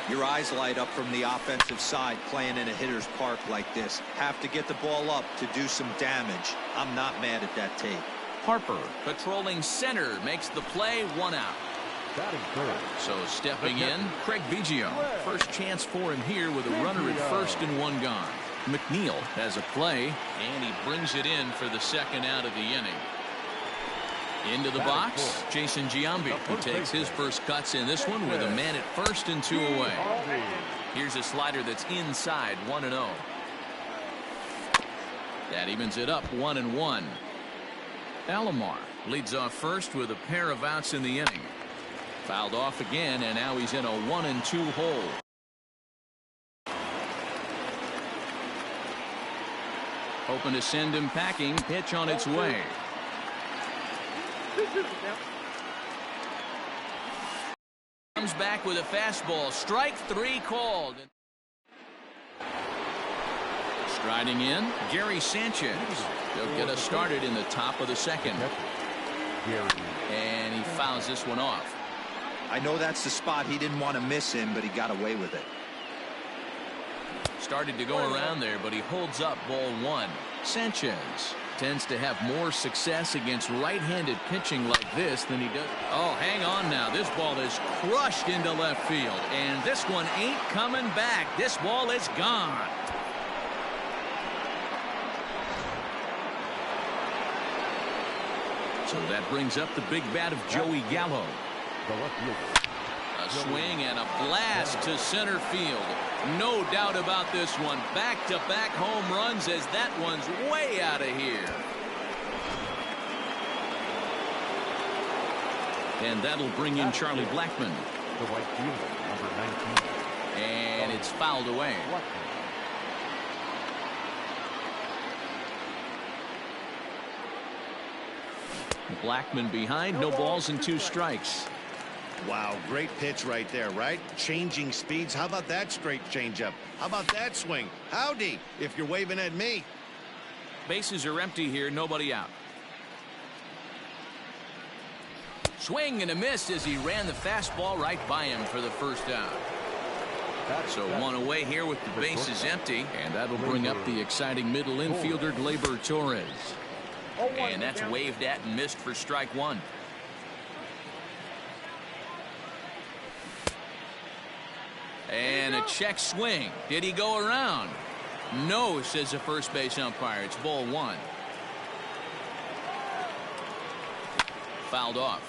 Your eyes light up from the offensive side playing in a hitter's park like this. Have to get the ball up to do some damage. I'm not mad at that take. Harper patrolling center makes the play, 1 out. So stepping in, Craig Biggio. First chance for him here with a runner at first and 1 gone. McNeil has a play, and he brings it in for the second out of the inning. Into the box, Jason Giambi, who takes his first cuts in this one with a man at first and 2 away. Here's a slider that's inside, 1-0. That evens it up, 1-1. Alomar leads off first with a pair of outs in the inning. Fouled off again, and now he's in a 1-2 hole. Hoping to send him packing. Pitch on its way. Comes back with a fastball. Strike 3 called. Striding in, Gary Sanchez. He'll get us started in the top of the second. And he fouls this one off. I know that's the spot he didn't want to miss him, but he got away with it. Started to go around there, but he holds up ball one. Sanchez tends to have more success against right-handed pitching like this than he does. Oh, hang on now. This ball is crushed into left field, and this one ain't coming back. This ball is gone. So that brings up the big bat of Joey Gallo. A swing and a blast to center field. No doubt about this one. Back-to-back home runs as that one's way out of here. And that'll bring in Charlie Blackmon. The right fielder, number 19. And it's fouled away. Blackmon behind, no balls and 2 strikes. Wow, great pitch right there, right? Changing speeds. How about that straight changeup? How about that swing? Howdy, if you're waving at me. Bases are empty here, nobody out. Swing and a miss as he ran the fastball right by him for the first out. So 1 away here with the bases empty, and that'll bring up the exciting middle infielder Gleyber Torres. And that's waved at and missed for strike 1. And a check swing. Did he go around? No, says the first base umpire. It's ball 1. Fouled off.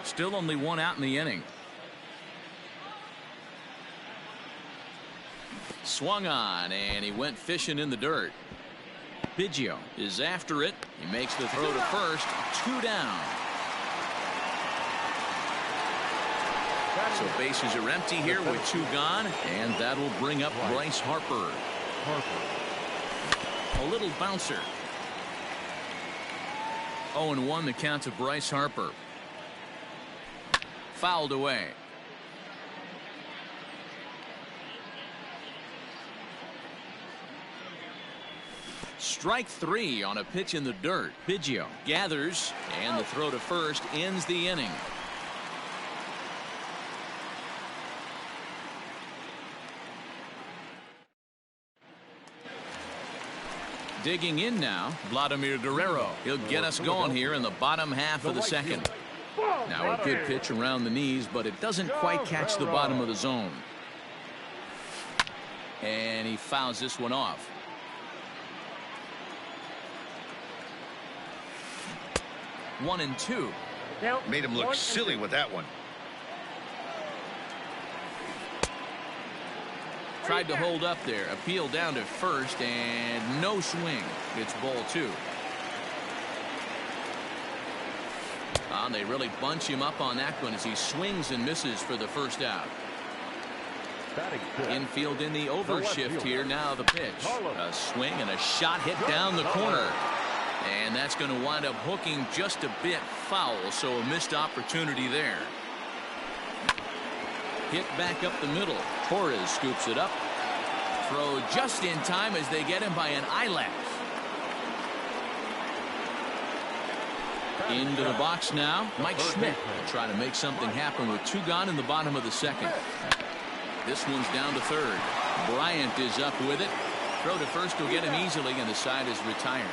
Still only 1 out in the inning. Swung on, and he went fishing in the dirt. Biggio is after it. He makes the throw to first. 2 down. So bases are empty here with 2 gone, and that'll bring up Bryce Harper. A little bouncer. 0-1 the count to Bryce Harper. Fouled away. Strike 3 on a pitch in the dirt. Biggio gathers, and the throw to first ends the inning. Digging in now, Vladimir Guerrero. He'll get us going here in the bottom half of the second. Now a good pitch around the knees, but it doesn't quite catch the bottom of the zone. And he fouls this one off. One and two. Made him look silly with that one. Tried to hold up there. Appeal down to first, and no swing. It's ball 2. They really bunch him up on that one as he swings and misses for the first out. Infield in the overshift here. Now the pitch. A swing and a shot hit down the corner. And that's going to wind up hooking just a bit foul, so a missed opportunity there. Hit back up the middle. Torres scoops it up. Throw just in time as they get him by an eyelash. Into the box now, Mike Schmidt will try to make something happen with 2 gone in the bottom of the second. This one's down to third. Bryant is up with it. Throw to first will get him easily, and the side is retired.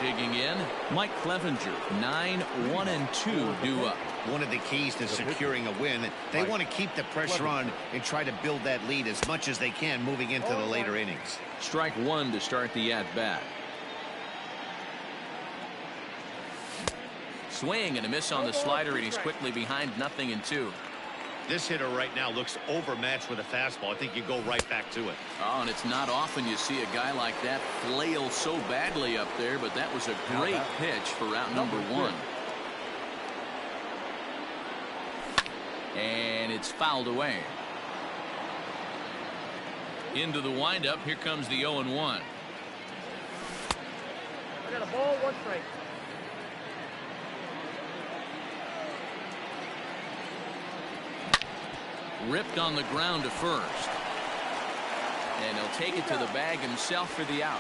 Digging in, Mike Clevenger. 9-1-2 due up. One of the keys to securing a win, they want to keep the pressure on and try to build that lead as much as they can moving into the later innings. Strike 1 to start the at-bat. Swing and a miss on the slider, and he's quickly behind 0-2. This hitter right now looks overmatched with a fastball. I think you go right back to it. Oh, and it's not often you see a guy like that flail so badly up there, but that was a great pitch for out number 1. And it's fouled away. Into the windup. Here comes the 0-1. I got a ball, 1 strike. Ripped on the ground to first. And he'll take it to the bag himself for the out.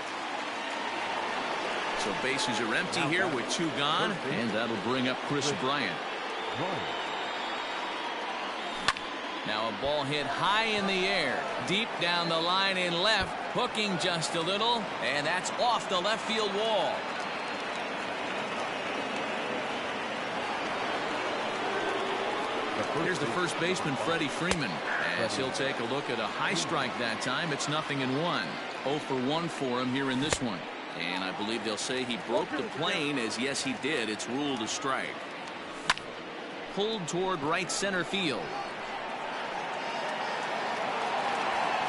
So bases are empty here with 2 gone, and that'll bring up Chris Bryant. Now a ball hit high in the air, deep down the line in left, hooking just a little, and that's off the left field wall. Here's the first baseman, Freddie Freeman, as he'll take a look at a high strike that time. It's 0-1. 0 for 1 for him here in this one. And I believe they'll say he broke the plane, as yes he did. It's ruled a strike. Pulled toward right center field.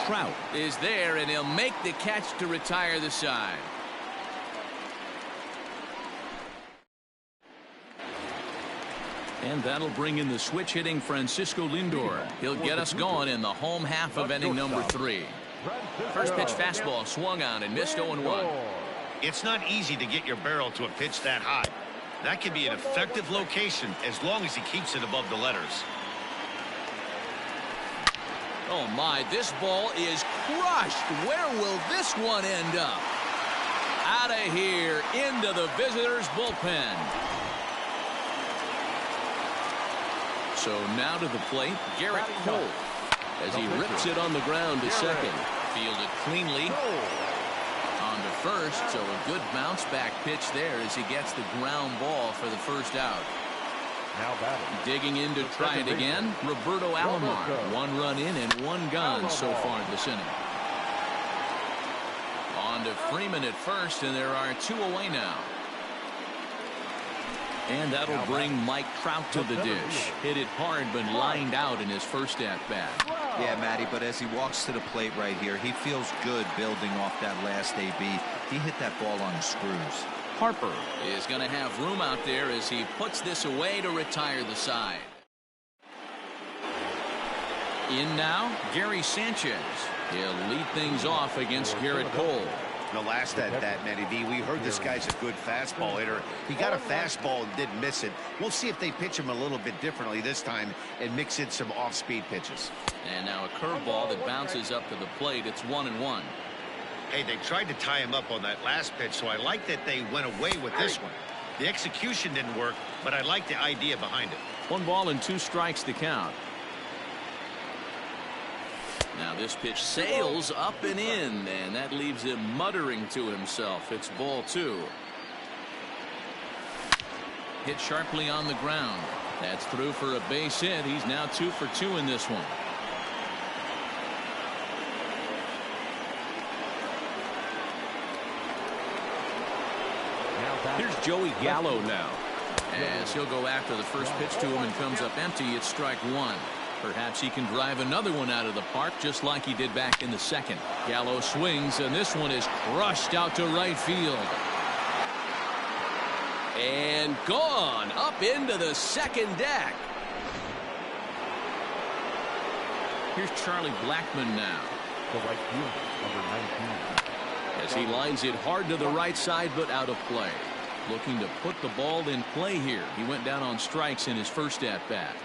Trout is there, and he'll make the catch to retire the side. And that'll bring in the switch-hitting Francisco Lindor. He'll get us going in the home half of inning number 3. First pitch fastball swung on and missed 0-1. It's not easy to get your barrel to a pitch that high. That can be an effective location as long as he keeps it above the letters. Oh my, this ball is crushed. Where will this one end up? Out of here, into the visitors' bullpen. So now to the plate, Garrett Cole, as he rips it on the ground to second. Fielded cleanly on to first, so a good bounce back pitch there as he gets the ground ball for the first out. Digging in to try it again, Roberto Alomar. 1 run in and 1 gone so far this inning. On to Freeman at first, and there are 2 away now. And that'll bring Mike Trout to the dish. Hit it hard, but lined out in his first at-bat. Yeah, Matty, but as he walks to the plate right here, he feels good building off that last AB. He hit that ball on the screws. Harper is going to have room out there as he puts this away to retire the side. In now, Gary Sanchez. He'll lead things off against Garrett Cole. The last at that, Matty V, we heard this guy's a good fastball hitter. He got a fastball and didn't miss it. We'll see if they pitch him a little bit differently this time and mix in some off-speed pitches. And now a curveball that bounces up to the plate. It's 1-1. Hey, they tried to tie him up on that last pitch, so I like that they went away with this one. The execution didn't work, but I like the idea behind it. 1 ball and 2 strikes to count. Now this pitch sails up and in, and that leaves him muttering to himself. It's ball 2. Hit sharply on the ground. That's through for a base hit. He's now 2 for 2 in this one. Here's Joey Gallo now, as he'll go after the first pitch to him and comes up empty. It's strike 1. Perhaps he can drive another one out of the park just like he did back in the second. Gallo swings, and this one is crushed out to right field. And gone up into the second deck. Here's Charlie Blackmon now. The right fielder, number 19. As he lines it hard to the right side, but out of play. Looking to put the ball in play here. He went down on strikes in his first at-bat.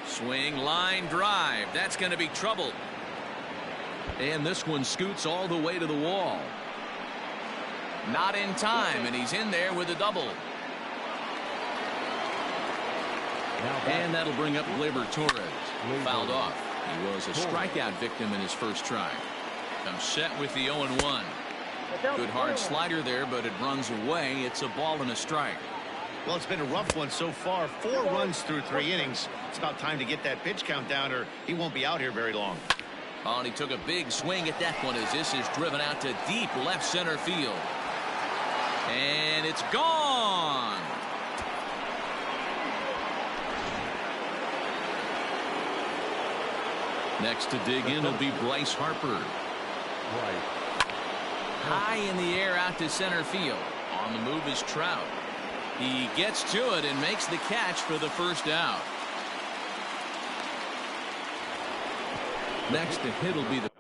Swing, line, drive. That's going to be trouble. And this one scoots all the way to the wall. Not in time, and he's in there with a double. And that'll bring up Gleyber Torres. Fouled off. He was a strikeout victim in his first try. I'm set with the 0-1. Good hard slider there, but it runs away. It's a ball and a strike. Well, it's been a rough one so far. 4 runs through 3 innings. It's about time to get that pitch count down, or he won't be out here very long. Oh, and he took a big swing at that one as this is driven out to deep left center field. And it's gone. Next to dig in will be Bryce Harper. High in the air out to center field. On the move is Trout. He gets to it and makes the catch for the first out. Next to hit will be the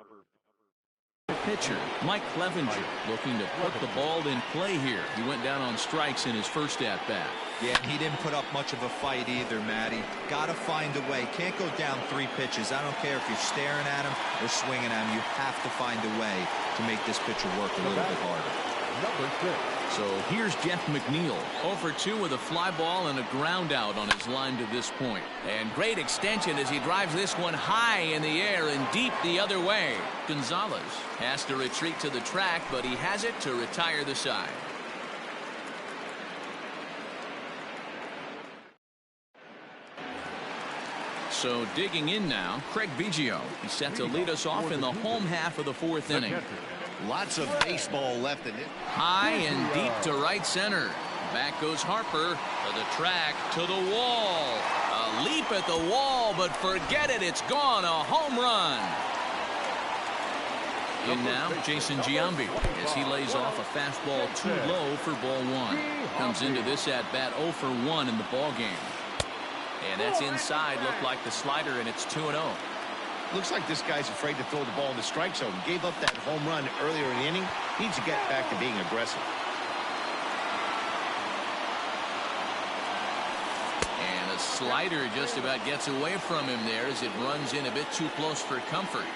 pitcher, Mike Clevenger, looking to put the ball in play here. He went down on strikes in his first at-bat. Yeah, he didn't put up much of a fight either, Matty. Got to find a way. Can't go down 3 pitches. I don't care if you're staring at him or swinging at him. You have to find a way to make this pitcher work a little bit harder. Number 6. So here's Jeff McNeil, 0 for 2 with a fly ball and a ground out on his line to this point. And great extension as he drives this one high in the air and deep the other way. Gonzalez has to retreat to the track, but he has it to retire the side. So digging in now, Craig Biggio. He's set to lead us off in the home half of the 4th inning. Lots of baseball left in it. High and deep to right center. Back goes Harper to the track, to the wall. A leap at the wall, but forget it. It's gone. A home run. In now, Jason Giambi as he lays off a fastball too low for ball 1. Comes into this at-bat 0 for 1 in the ball game. And that's inside. Looked like the slider, and it's 2-0. Looks like this guy's afraid to throw the ball in the strike zone. Gave up that home run earlier in the inning. Needs to get back to being aggressive. And a slider just about gets away from him there as it runs in a bit too close for comfort.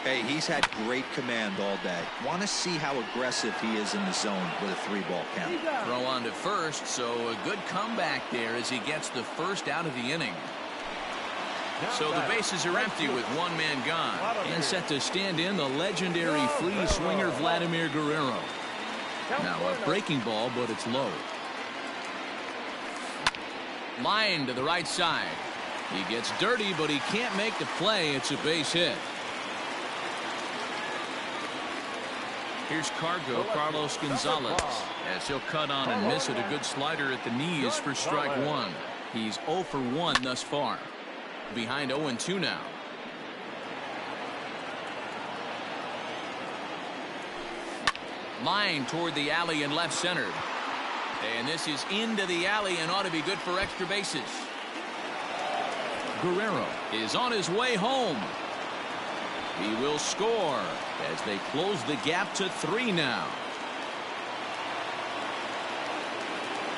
Hey, he's had great command all day. Want to see how aggressive he is in the zone with a 3-ball count. Throw on to first, so a good comeback there as he gets the first out of the inning. So the bases are empty with 1 man gone. And set to stand in the legendary free swinger Vladimir Guerrero. Now a breaking ball, but it's low. Line to the right side. He gets dirty, but he can't make the play. It's a base hit. Here's Carlos Gonzalez as he'll cut on and miss it. A good slider at the knees for strike 1. He's 0 for 1 thus far. Behind 0-2 now. Line toward the alley in left center. And this is into the alley and ought to be good for extra bases. Guerrero is on his way home. He will score as they close the gap to 3 now.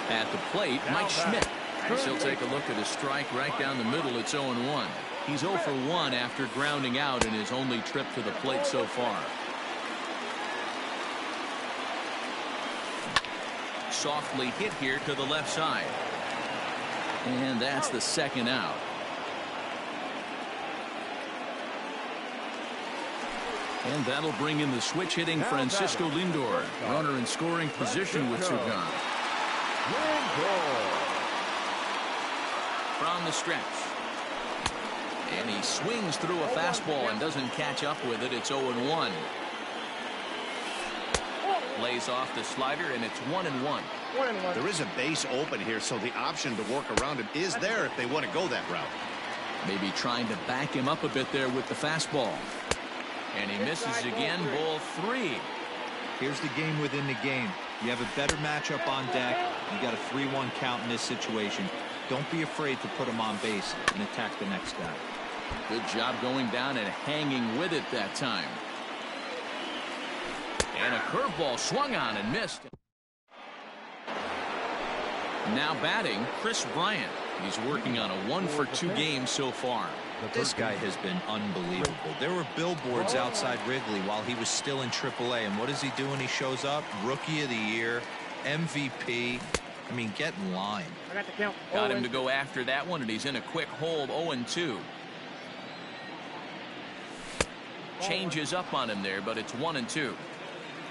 At the plate, Mike Schmidt. He'll take a look at a strike right down the middle. It's 0-1. He's 0 for 1 after grounding out in his only trip to the plate so far. Softly hit here to the left side. And that's the second out. And that'll bring in the switch hitting Francisco Lindor. Runner in scoring position with 2 gone. From the stretch. And he swings through a fastball and doesn't catch up with it. It's 0-1. Lays off the slider, and it's 1-1. There is a base open here, so the option to work around it is there if they want to go that route. Maybe trying to back him up a bit there with the fastball. And he misses again. Ball 3. Here's the game within the game. You have a better matchup on deck. You got a 3-1 count in this situation. Don't be afraid to put him on base and attack the next guy. Good job going down and hanging with it that time. And a curveball swung on and missed. Now batting, Chris Bryant. He's working on a 1 for 2 game so far. This guy has been unbelievable. There were billboards outside Wrigley while he was still in AAA. And what does he do when he shows up? Rookie of the Year, MVP. I mean, get in line. Got him to go after that one, and he's in a quick hold. 0-2. Changes up on him there, but it's 1-2.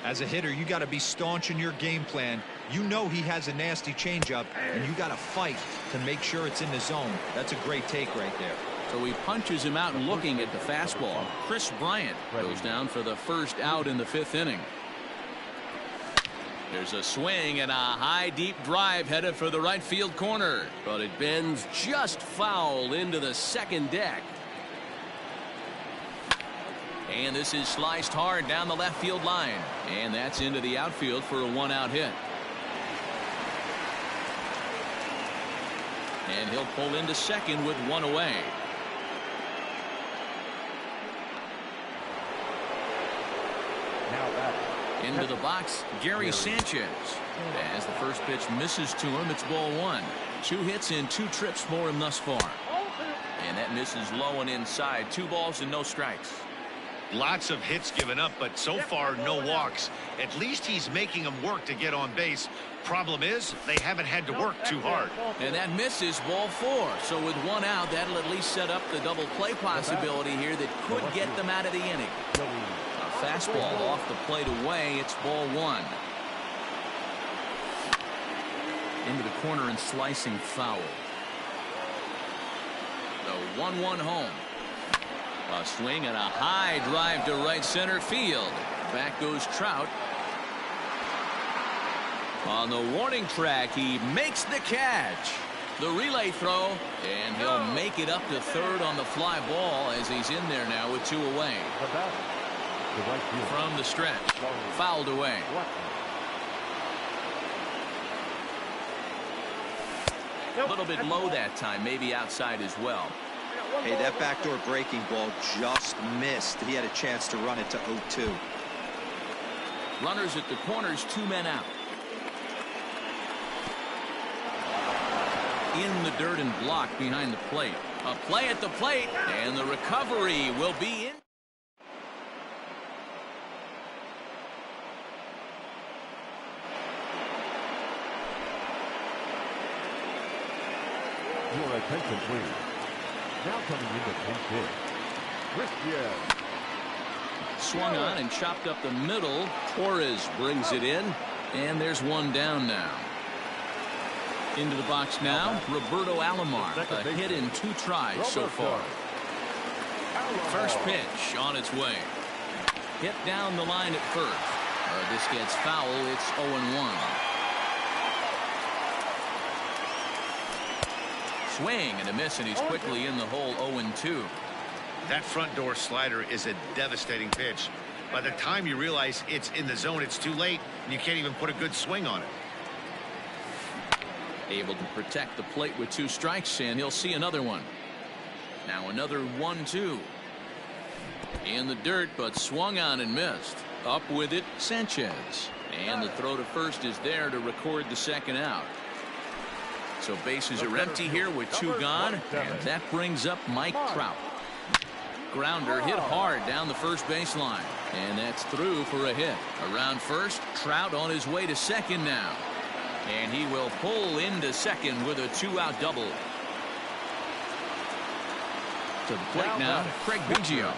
As a hitter, you got to be staunch in your game plan. You know he has a nasty changeup, and you got to fight to make sure it's in the zone. That's a great take right there. So he punches him out looking at the fastball. Chris Bryant goes down for the first out in the 5th inning. There's a swing and a high deep drive headed for the right field corner, but it bends just foul into the second deck. And this is sliced hard down the left field line, and that's into the outfield for a 1-out hit. And he'll pull into second with 1 away. Into the box, Gary Sanchez. As the first pitch misses to him, it's ball 1. 2 hits in 2 trips for him thus far. And that misses low and inside. 2 balls and no strikes. Lots of hits given up, but so far no walks. At least he's making them work to get on base. Problem is, they haven't had to work too hard. And that misses ball 4. So with 1 out, that'll at least set up the double play possibility here that could get them out of the inning. A fastball off the plate away. It's ball 1. Into the corner and slicing foul. The 1-1 home. A swing and a high drive to right center field. Back goes Trout. On the warning track, he makes the catch. The relay throw, and he'll make it up to third on the fly ball as he's in there now with 2 away. From the stretch, fouled away. A little bit low that time, maybe outside as well. Hey, that backdoor breaking ball just missed. He had a chance to run it to 0-2. Runners at the corners, 2 men out. In the dirt and blocked behind the plate. A play at the plate, and the recovery will be in. Your attention, please. Now coming into pinch hit, Christian. Swung on and chopped up the middle. Torres brings it in, and there's 1 down now. Into the box now, Roberto Alomar. A hit in 2 tries so far. First pitch on its way. Hit down the line at first. This gets foul. It's 0-1. Swing and a miss, and he's quickly in the hole. 0-2. That front door slider is a devastating pitch. By the time you realize it's in the zone, it's too late, and you can't even put a good swing on it. Able to protect the plate with 2 strikes, and he'll see another one. Now another 1-2. In the dirt, but swung on and missed. Up with it, Sanchez. And the throw to first is there to record the second out. So bases are empty here with 2 gone, and that brings up Mike Trout. Grounder hit hard down the first baseline, and that's through for a hit. Around first, Trout on his way to second now. And he will pull into second with a 2-out double. To the plate now, Craig Biggio.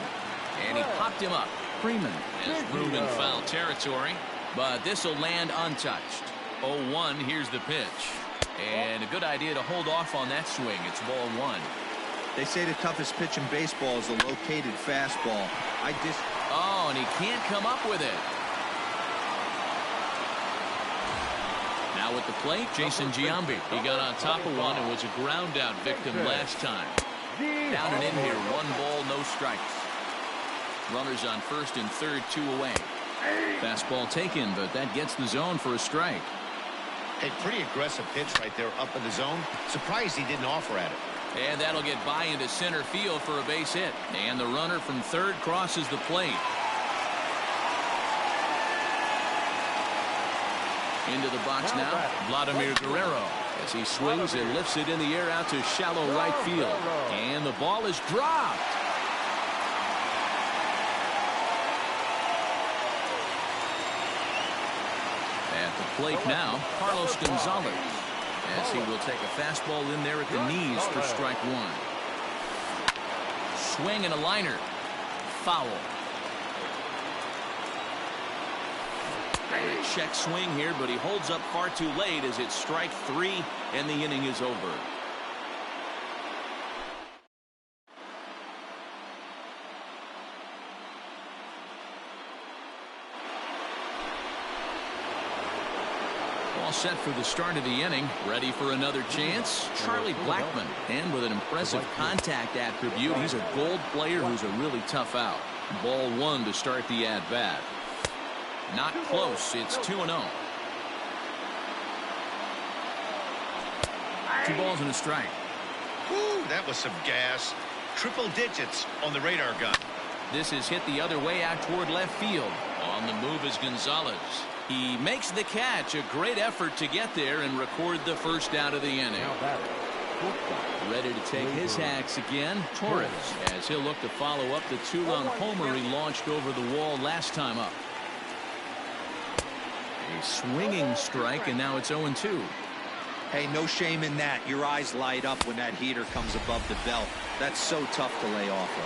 And he popped him up. Freeman has room in foul territory, but this will land untouched. 0-1, here's the pitch. And a good idea to hold off on that swing. It's ball 1. They say the toughest pitch in baseball is a located fastball. Oh, and he can't come up with it. Now with the plate, Jason Giambi. He got on top of one and was a ground out victim last time. Down and in here, 1 ball, no strikes. Runners on first and third, 2 away. Fastball taken, but that gets the zone for a strike. A pretty aggressive pitch right there up in the zone. Surprised he didn't offer at it. And that'll get by into center field for a base hit. And the runner from third crosses the plate. Into the box now, Vladimir Guerrero, as he swings and lifts it in the air out to shallow right field. And the ball is dropped. At the plate now, Carlos Gonzalez, as he will take a fastball in there at the knees for strike 1. Swing and a liner. Foul. Check swing here, but he holds up far too late as it's strike 3 and the inning is over. All set for the start of the inning. Ready for another chance. Charlie Blackmon, and with an impressive contact attribute, he's a gold player who's a really tough out. Ball 1 to start the at-bat. Not close. It's 2-0. 2 balls and a strike. Woo, that was some gas. Triple digits on the radar gun. This is hit the other way out toward left field. On the move is Gonzalez. He makes the catch. A great effort to get there and record the first out of the inning. Ready to take his hacks again, Torres, as he'll look to follow up the 2-run homer he launched over the wall last time up. A swinging strike, and now it's 0-2. Hey, no shame in that. Your eyes light up when that heater comes above the belt. That's so tough to lay off of.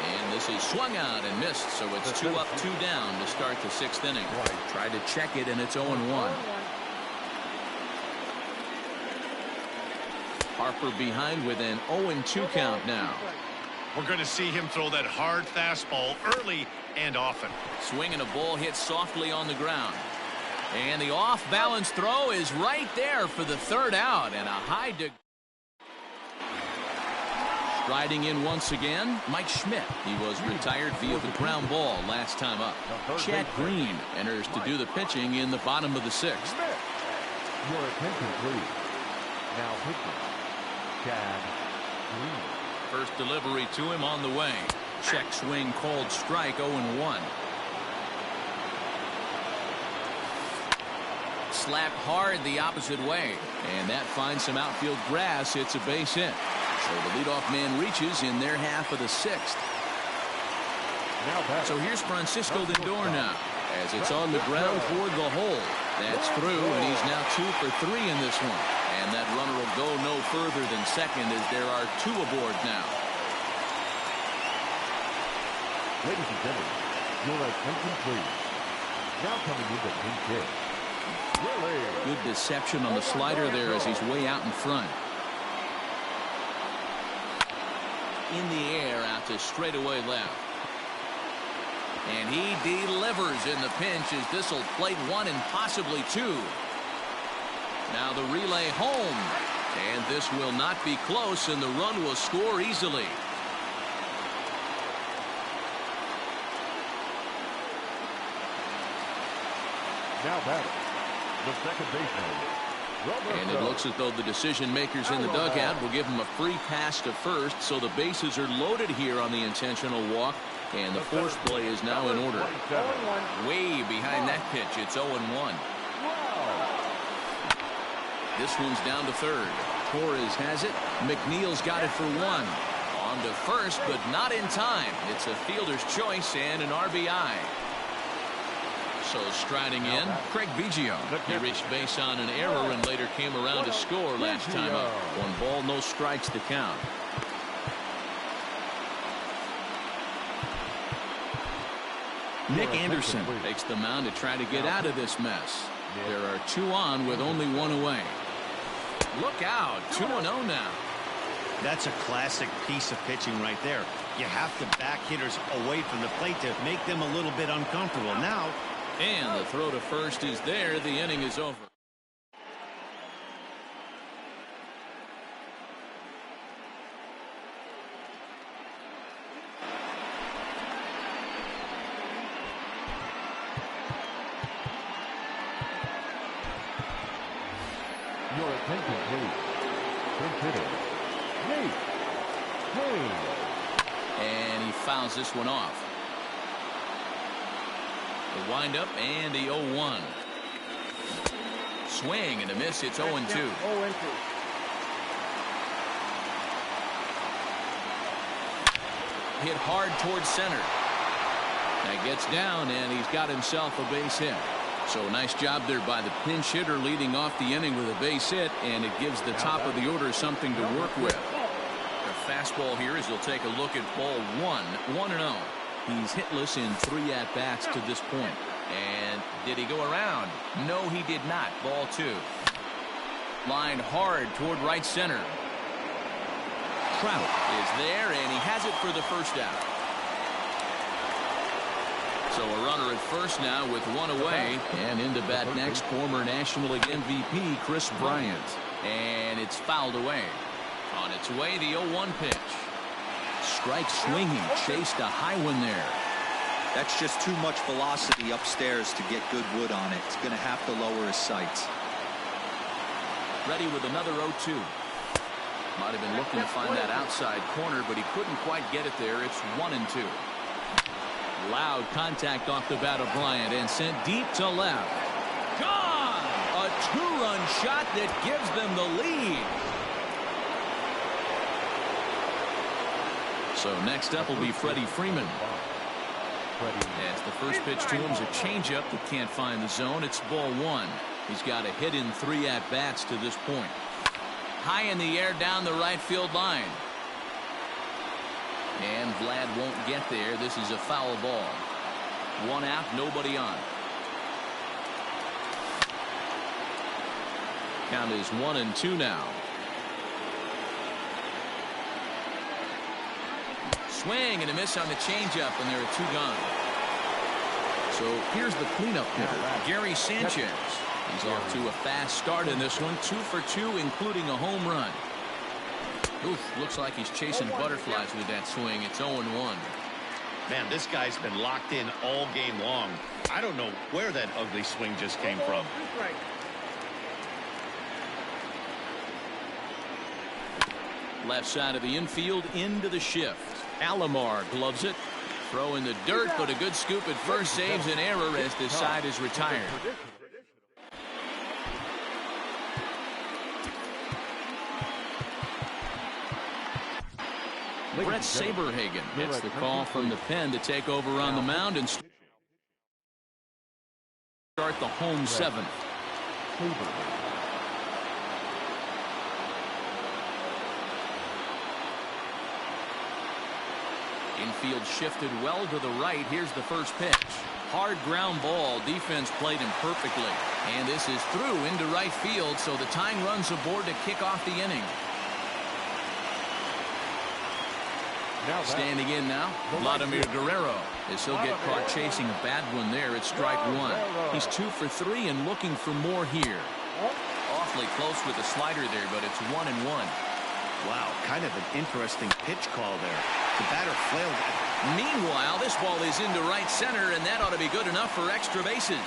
And this is swung out and missed, so it's 2 up, 2 down to start the 6th inning. Tried to check it, and it's 0-1. Harper behind with an 0-2 count now. We're going to see him throw that hard fastball early and often. Swing and a ball hit softly on the ground. And the off-balance throw is right there for the 3rd out, and a high striding in once again, Mike Schmidt. He was retired via the ground ball last time up. Chad Green enters to do the pitching in the bottom of the 6th. Your attention, please. Now pitching, Chad Green. First delivery to him on the way. Check swing called strike, 0-1. Slapped hard the opposite way, and that finds some outfield grass. It's a base hit. So the leadoff man reaches in their half of the 6th. So here's Francisco Lindor now, as it's on the ground toward the hole. That's through, and he's now 2 for 3 in this one. And that runner will go no further than second as there are 2 aboard now. Ladies and gentlemen, your attention, please. Now coming into pinch hit. Good deception on the slider there as he's way out in front. In the air out to straightaway left. And he delivers in the pinch as this will plate 1 and possibly 2. Now the relay home. And this will not be close, and the run will score easily. Now batting, the second baseman, Roberto. And it looks as though the decision makers in the dugout will give him a free pass to first, so the bases are loaded here on the intentional walk, and the force play is now in order. Way behind that pitch, it's 0-1. This one's down to third. Torres has it. McNeil's got it for one. On to first, but not in time. It's a fielder's choice and an RBI. So striding in, Craig Biggio. He reached base on an error and later came around to score last time up. 1 ball, no strikes to count. Nick Anderson takes the mound to try to get out of this mess. There are 2 on with only 1 away. Look out, 2-0 now. That's a classic piece of pitching right there. You have to back hitters away from the plate to make them a little bit uncomfortable. Now, and the throw to first is there. The inning is over. Your attention, please. Pinch hitter, Nate Haynes. And he fouls this one off. The windup and the 0-1. Swing and a miss. It's 0-2. Hit hard towards center. That gets down, and he's got himself a base hit. So nice job there by the pinch hitter leading off the inning with a base hit, and it gives the top of the order something to work with. The fastball here as he'll take a look at ball 1, 1-0. He's hitless in 3 at-bats to this point. And did he go around? No, he did not. Ball 2. Lined hard toward right center. Trout is there, and he has it for the first out. So a runner at first now with 1 away. And into bat next, former National League MVP Chris Bryant. And it's fouled away. On its way, the 0-1 pitch. Strike swinging, chased a high one there. That's just too much velocity upstairs to get good wood on it. It's going to have to lower his sights. Ready with another 0-2. Might have been looking to find that outside corner, but he couldn't quite get it there. It's 1-2. Loud contact off the bat of Bryant and sent deep to left. Gone! A 2-run shot that gives them the lead. So next up will be Freddie Freeman. As the first pitch to him is a changeup that can't find the zone. It's ball 1. He's got a hit in 3 at-bats to this point. High in the air down the right field line. And Vlad won't get there. This is a foul ball. 1 out, nobody on. Count is 1-2 now. Swing and a miss on the changeup, and there are 2 gone. So here's the cleanup hitter, Gary Sanchez. He's off to a fast start in this one, 2 for 2, including a home run. Oof, looks like he's chasing butterflies with that swing. It's 0-1. Man, this guy's been locked in all game long. I don't know where that ugly swing just came from. Left side of the infield into the shift. Alomar gloves it. Throw in the dirt, but a good scoop at first saves an error as this side is retired. Brett Saberhagen gets the call from the pen to take over on the mound and start the home 7th. Infield shifted well to the right. Here's the first pitch. Hard ground ball. Defense played him perfectly. And this is through into right field, so the tying runs aboard to kick off the inning. Standing in now, Vladimir Guerrero, as he'll get caught chasing a bad one there at strike 1. He's 2 for 3 and looking for more here. Awfully close with the slider there, but it's 1-1. Wow, kind of an interesting pitch call there. The batter flailed. Meanwhile, this ball is into right center, and that ought to be good enough for extra bases.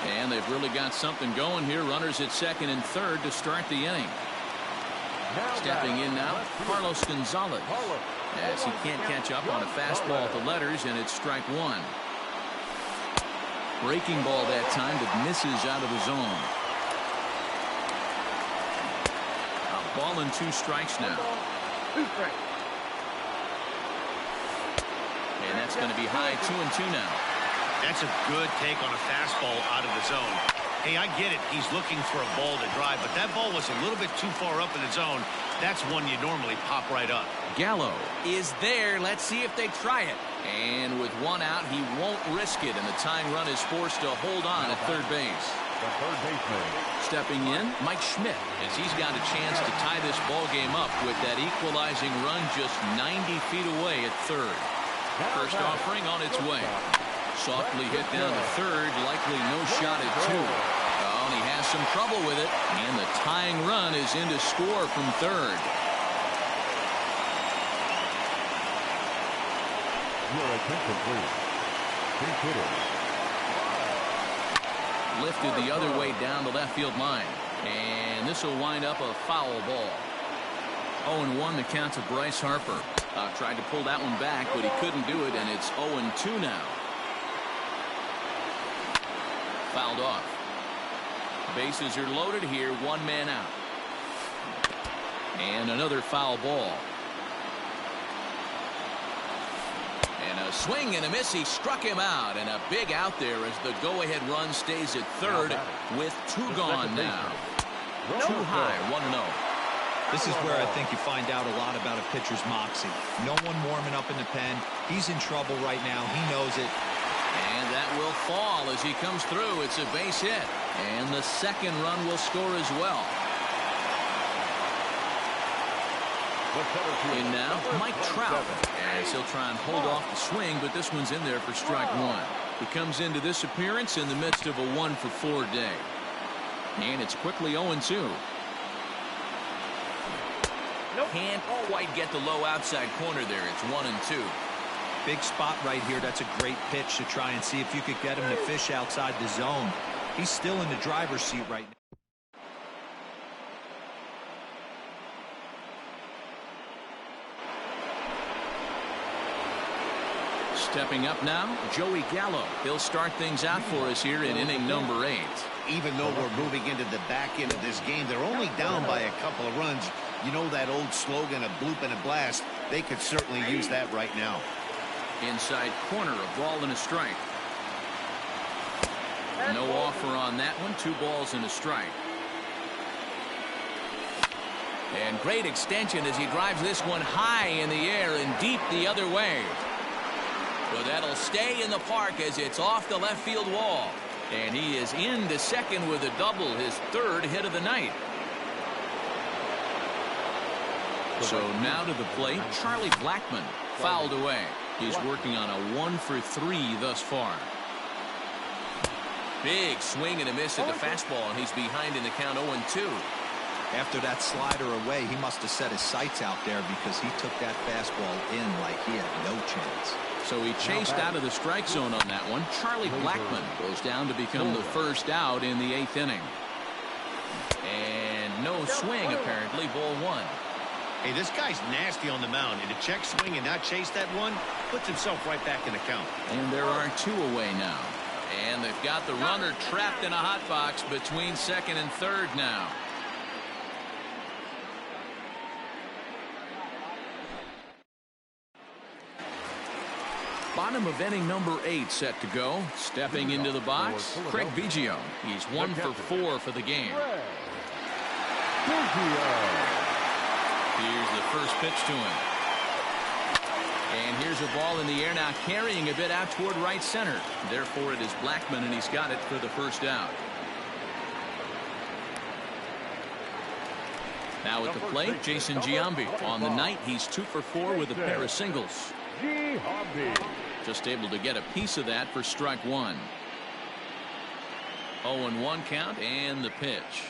And they've really got something going here. Runners at second and third to start the inning. Stepping in now, Carlos Gonzalez, as he can't catch up on a fastball at the letters, and it's strike one. Breaking ball that time that misses out of the zone. A ball and 2 strikes now. And that's going to be high, 2-2 now. That's a good take on a fastball out of the zone. Hey, I get it. He's looking for a ball to drive, but that ball was a little bit too far up in the zone. That's one you normally pop right up. Gallo is there. Let's see if they try it. And with 1 out, he won't risk it, and the tying run is forced to hold on at third base. The third baseman. Stepping in, Mike Schmidt, as he's got a chance to tie this ball game up with that equalizing run just 90 feet away at third. First offering on its way. Softly hit down to third, likely no shot at 2. Oh, and he has some trouble with it, and the tying run is in to score from third. Your attention, please. Base hitter. Lifted the other way down the left field line, and this will wind up a foul ball. 0-1 the count to Bryce Harper. Tried to pull that one back, but he couldn't do it, and it's 0-2 now. Fouled off. Bases are loaded here, 1 man out. And another foul ball. And a swing and a miss. He struck him out, and a big out there as the go-ahead run stays at third with 2 gone now. Too high, 1-0. This is where I think you find out a lot about a pitcher's moxie. No one warming up in the pen. He's in trouble right now. He knows it. And that will fall as he comes through. It's a base hit. And the second run will score as well. In now, Mike Trout. As he'll try and hold off the swing, but this one's in there for strike 1. He comes into this appearance in the midst of a 1-for-4 day. And it's quickly 0-2. Can't quite get the low outside corner there. It's 1-2. Big spot right here. That's a great pitch to try and see if you could get him to fish outside the zone. He's still in the driver's seat right now. Stepping up now, Joey Gallo. He'll start things out for us here in inning number 8. Even though we're moving into the back end of this game, they're only down by a couple of runs. You know that old slogan, a bloop and a blast. They could certainly use that right now. Inside corner, a ball and a strike. No offer on that one. 2 balls and a strike. And great extension as he drives this one high in the air and deep the other way. But that'll stay in the park as it's off the left field wall. And he is into second with a double, his 3rd hit of the night. So now to the plate, Charlie Blackmon, fouled away. He's working on a 1-for-3 thus far. Big swing and a miss at the fastball, and he's behind in the count 0-2. After that slider away, he must have set his sights out there because he took that fastball in like he had no chance. So he chased out of the strike zone on that one. Charlie Blackmon goes down to become the first out in the 8th inning. And no swing, apparently, ball 1. Hey, this guy's nasty on the mound, and to check swing and not chase that one puts himself right back in the count. And there are 2 away now. And they've got the runner trapped in a hot box between second and third now. Bottom of inning number 8 set to go. Stepping into the box, Craig Biggio. He's 1-for-4 for the game. Here's the first pitch to him. And here's a ball in the air now, carrying a bit out toward right center. Therefore, it is Blackmon, and he's got it for the first out. Now at the plate, Jason Giambi. On the night, he's 2-for-4 with a pair of singles. Just able to get a piece of that for strike 1. 0-1 count, and the pitch.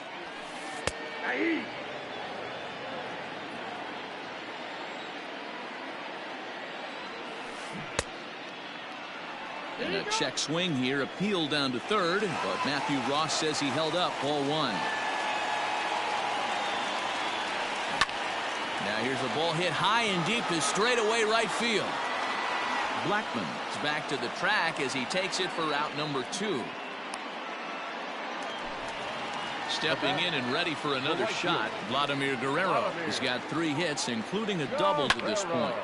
And a check swing here, appealed down to third, but Matthew Ross says he held up, ball one. Now here's a ball hit high and deep to straightaway right field. Blackmon is back to the track as he takes it for out number 2. Stepping in and ready for another shot, Vladimir Guerrero. He's got 3 hits, including a double to this point.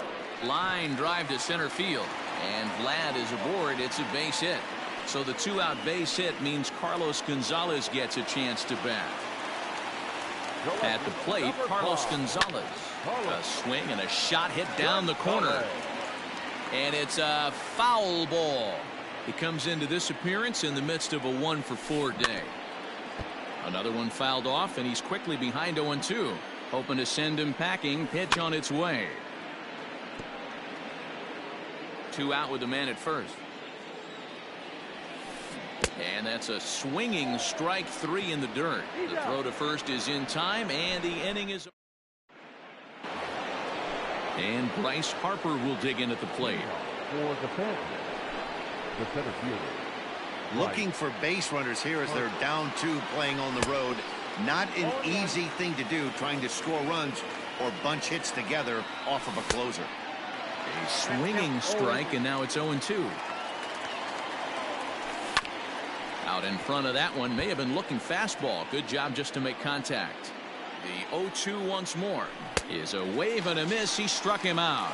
Line drive to center field, and Vlad is aboard. It's a base hit. So the 2-out base hit means Carlos Gonzalez gets a chance to bat. At the plate, Carlos Gonzalez. A swing and a shot hit down the corner. And it's a foul ball. He comes into this appearance in the midst of a 1-for-4 day. Another one fouled off, and he's quickly behind 0-2. Hoping to send him packing. Pitch on its way. 2 out with the man at first. And that's a swinging strike 3 in the dirt. The throw to first is in time, and the inning is. And Bryce Harper will dig in at the plate. For the Panthers, the center fielder. Looking for base runners here as they're down 2 playing on the road. Not an easy thing to do, trying to score runs or bunch hits together off of a closer. A swinging strike, and now it's 0-2. Out in front of that one, may have been looking fastball. Good job just to make contact. The 0-2 once more is a wave and a miss. He struck him out.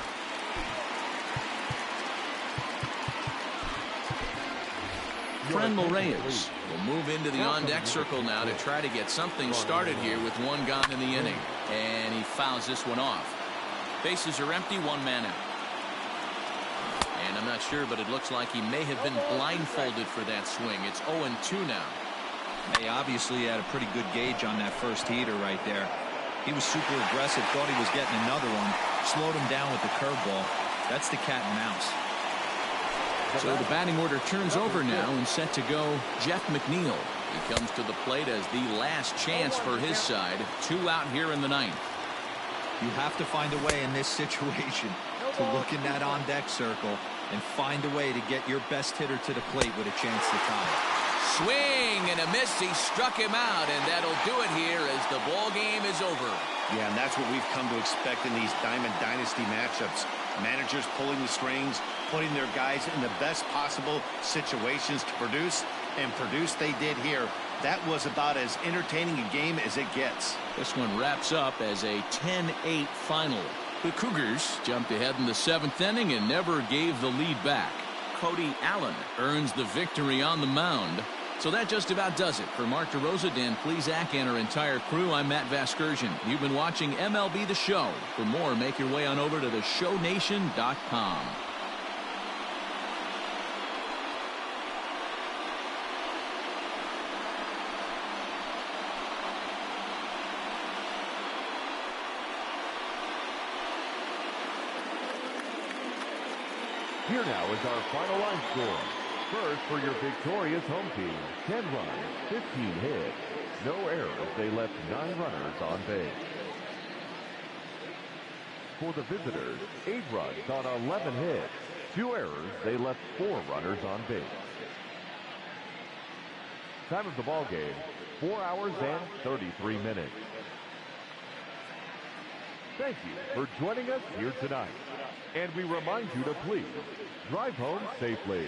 Franmil Reyes will move into the on-deck circle now to try to get something started here with 1 gone in the inning. And he fouls this one off. Bases are empty, 1 man out. And I'm not sure, but it looks like he may have been blindfolded for that swing. It's 0-2 now. He obviously had a pretty good gauge on that first heater right there. He was super aggressive, thought he was getting another one, slowed him down with the curveball. That's the cat and mouse. So the batting order turns over now, and set to go Jeff McNeil. He comes to the plate as the last chance for his side. 2 out here in the 9th. You have to find a way in this situation to look in that on-deck circle and find a way to get your best hitter to the plate with a chance to tie. Swing and a miss. He struck him out, and that'll do it here as the ball game is over. Yeah, and that's what we've come to expect in these Diamond Dynasty matchups. Managers pulling the strings, putting their guys in the best possible situations to produce, and produce they did here. That was about as entertaining a game as it gets. This one wraps up as a 10-8 final. The Cougars jumped ahead in the 7th inning and never gave the lead back. Cody Allen earns the victory on the mound. So that just about does it. For Mark DeRosa, Dan Plesac, and our entire crew, I'm Matt Vasgersian. You've been watching MLB The Show. For more, make your way on over to theshownation.com. Here now is our final line score. First, for your victorious home team, 10 runs, 15 hits, no errors. They left 9 runners on base. For the visitors, 8 runs on 11 hits, 2 errors. They left 4 runners on base. Time of the ball game, 4 hours and 33 minutes. Thank you for joining us here tonight. And we remind you to please drive home safely.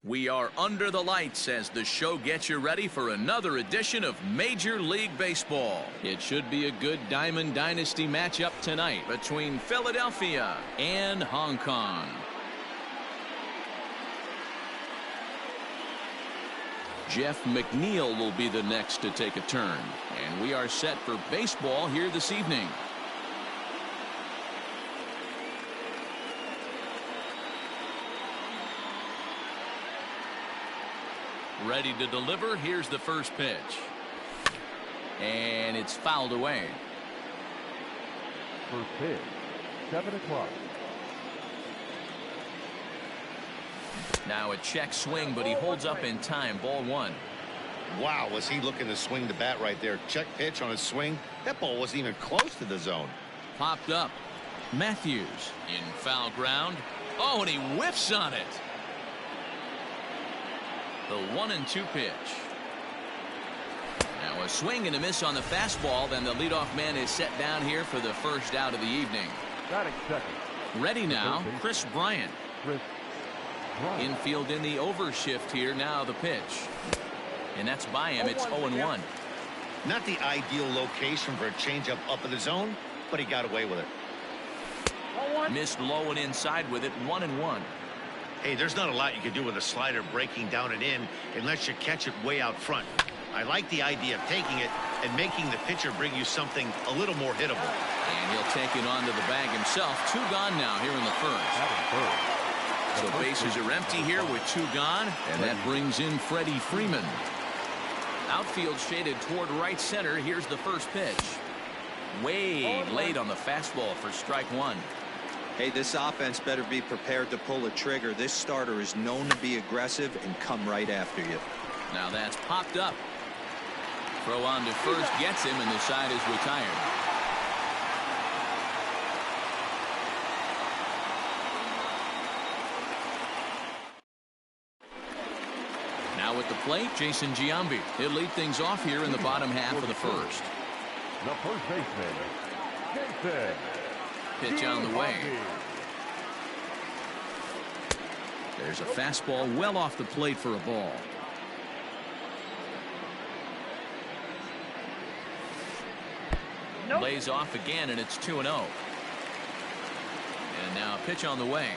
We are under the lights as the show gets you ready for another edition of Major League Baseball. It should be a good Diamond Dynasty matchup tonight between Philadelphia and Hong Kong. Jeff McNeil will be the next to take a turn, and we are set for baseball here this evening. Ready to deliver. Here's the first pitch. And it's fouled away. First pitch, 7 o'clock. Now a check swing, but he holds up in time. Ball one. Wow, was he looking to swing the bat right there. Check pitch on his swing. That ball wasn't even close to the zone. Popped up. Matthews in foul ground. Oh, and he whiffs on it. The 1-2 pitch. Now a swing and a miss on the fastball. Then the leadoff man is set down here for the first out of the evening. Batting second. Ready now, Chris Bryant. Chris Bryant. Infield in the overshift here. Now the pitch. And that's by him. It's 0-1. Not the ideal location for a changeup up in the zone, but he got away with it. Missed low and inside with it. 1-1. Hey, there's not a lot you can do with a slider breaking down and in unless you catch it way out front. I like the idea of taking it and making the pitcher bring you something a little more hittable. And he'll take it onto the bag himself. 2 gone now here in the first. So bases are empty here with 2 gone, and that brings in Freddie Freeman. Outfield shaded toward right center. Here's the first pitch. Way late on the fastball for strike 1. Hey, this offense better be prepared to pull a trigger. This starter is known to be aggressive and come right after you. Now that's popped up. Throw on to first gets him, and the side is retired. Now at the plate, Jason Giambi. He'll lead things off here in the bottom half of the first. The first baseman, Jason. Pitch on the way. There's a fastball well off the plate for a ball. Lays off again, and it's 2-0. And now a pitch on the way.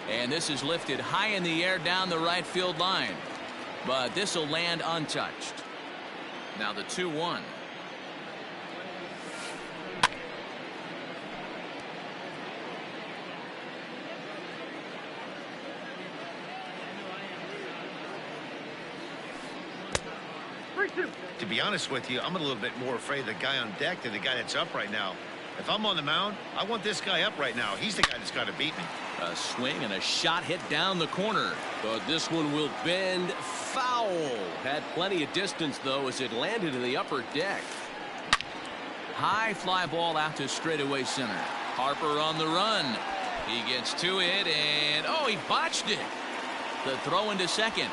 And this is lifted high in the air down the right field line. But this will land untouched. Now the 2-1. To be honest with you, I'm a little bit more afraid of the guy on deck than the guy that's up right now. If I'm on the mound, I want this guy up right now. He's the guy that's got to beat me. A swing and a shot hit down the corner. But this one will bend foul. Had plenty of distance, though, as it landed in the upper deck. High fly ball out to straightaway center. Harper on the run. He gets to it, and oh, he botched it. The throw into second.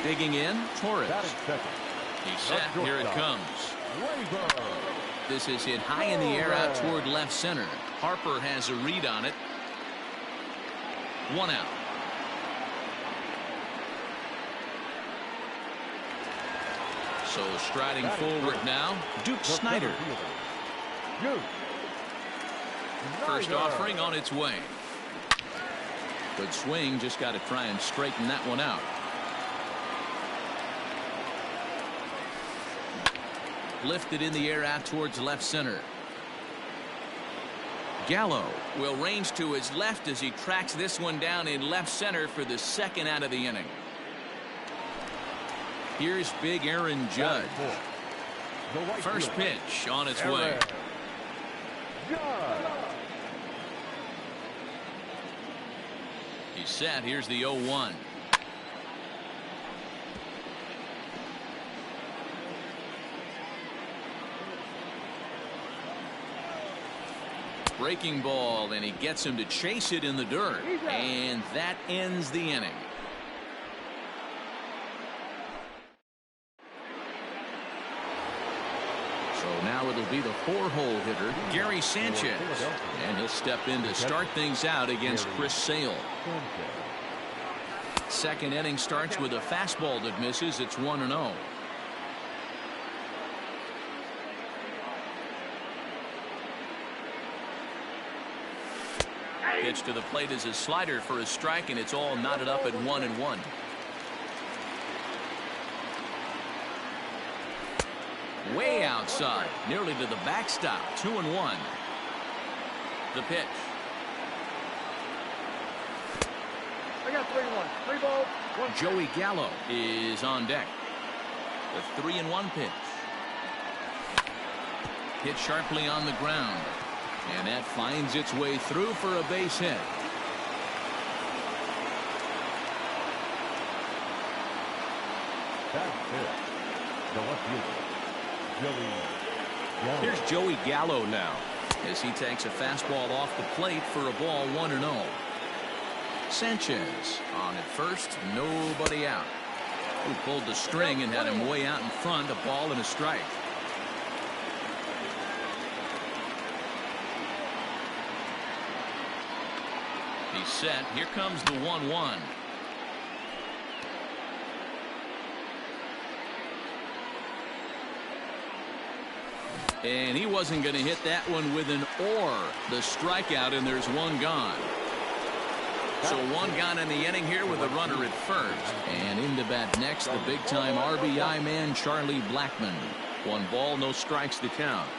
Digging in, Torres. He's set. Here it comes. This is hit high in the air out toward left center. Harper has a read on it. 1 out. So striding forward now, Duke Snider. First offering on its way. Good swing, just got to try and straighten that one out. Lifted in the air out towards left center. Gallo will range to his left as he tracks this one down in left center for the second out of the inning. Here's big Aaron Judge. First pitch on its way. He's set. Here's the 0-1. Breaking ball, and he gets him to chase it in the dirt, and that ends the inning. Now it'll be the 4-hole hitter, Gary Sanchez. And he'll step in to start things out against Chris Sale. Second inning starts with a fastball that misses. It's 1-0. Pitch to the plate is a slider for a strike, and it's all knotted up at 1-1. Way outside, nearly to the backstop. 2-1. The pitch. I got 3-1. 3 balls. 1. Joey Gallo is on deck. The 3-1 pitch. Hit sharply on the ground. And that finds its way through for a base hit. That's it. The left fielder, Joey Gallo. Here's Joey Gallo now as he takes a fastball off the plate for a ball. 1-0. Sanchez on at first, nobody out. Who pulled the string and had him way out in front. A ball and a strike. He's set. Here comes the 1-1. And he wasn't going to hit that one with an or. The strikeout, and there's one gone. So one gone in the inning here with a runner at first. And in to bat next, the big-time RBI man, Charlie Blackmon. 1 ball, no strikes to count.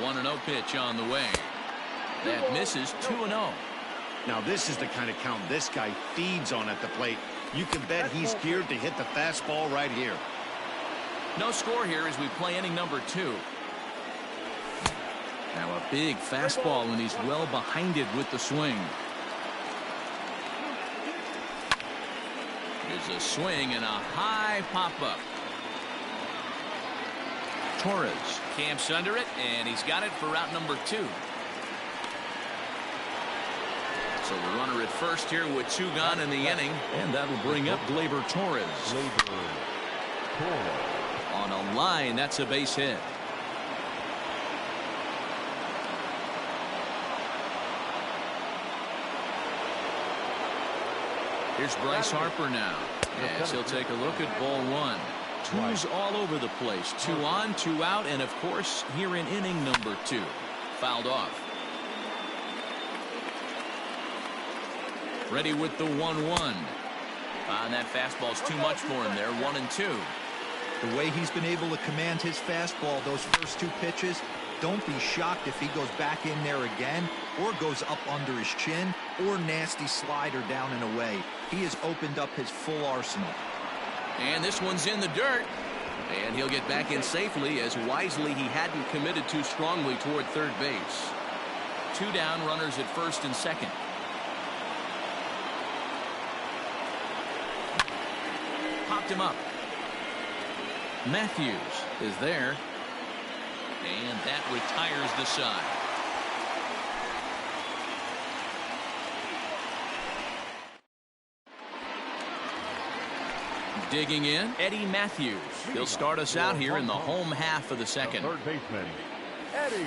1-0 pitch on the way. That misses. 2-0. Now this is the kind of count this guy feeds on at the plate. You can bet he's geared to hit the fastball right here. No score here as we play inning number 2. Now a big fastball, and he's well behind it with the swing. There's a swing and a high pop-up. Torres camps under it, and he's got it for out number 2. So the runner at first here with 2 gone in the inning, and that'll bring up Gleyber Torres. On a line, that's a base hit. Here's Bryce Harper now, as he'll take a look at ball 1. 2's all over the place. 2 on, 2 out, and of course here in inning number 2. Fouled off. Ready with the 1-1. And that fastball's too much for him there. 1-2. The way he's been able to command his fastball those first 2 pitches, don't be shocked if he goes back in there again or goes up under his chin or nasty slider down and away. He has opened up his full arsenal. And this one's in the dirt. And he'll get back in safely, as wisely he hadn't committed too strongly toward third base. 2 down, runners at first and second. Popped him up. Matthews is there. And that retires the side. Digging in, Eddie Matthews. He'll start us out here in the home half of the second. Third baseman, Eddie.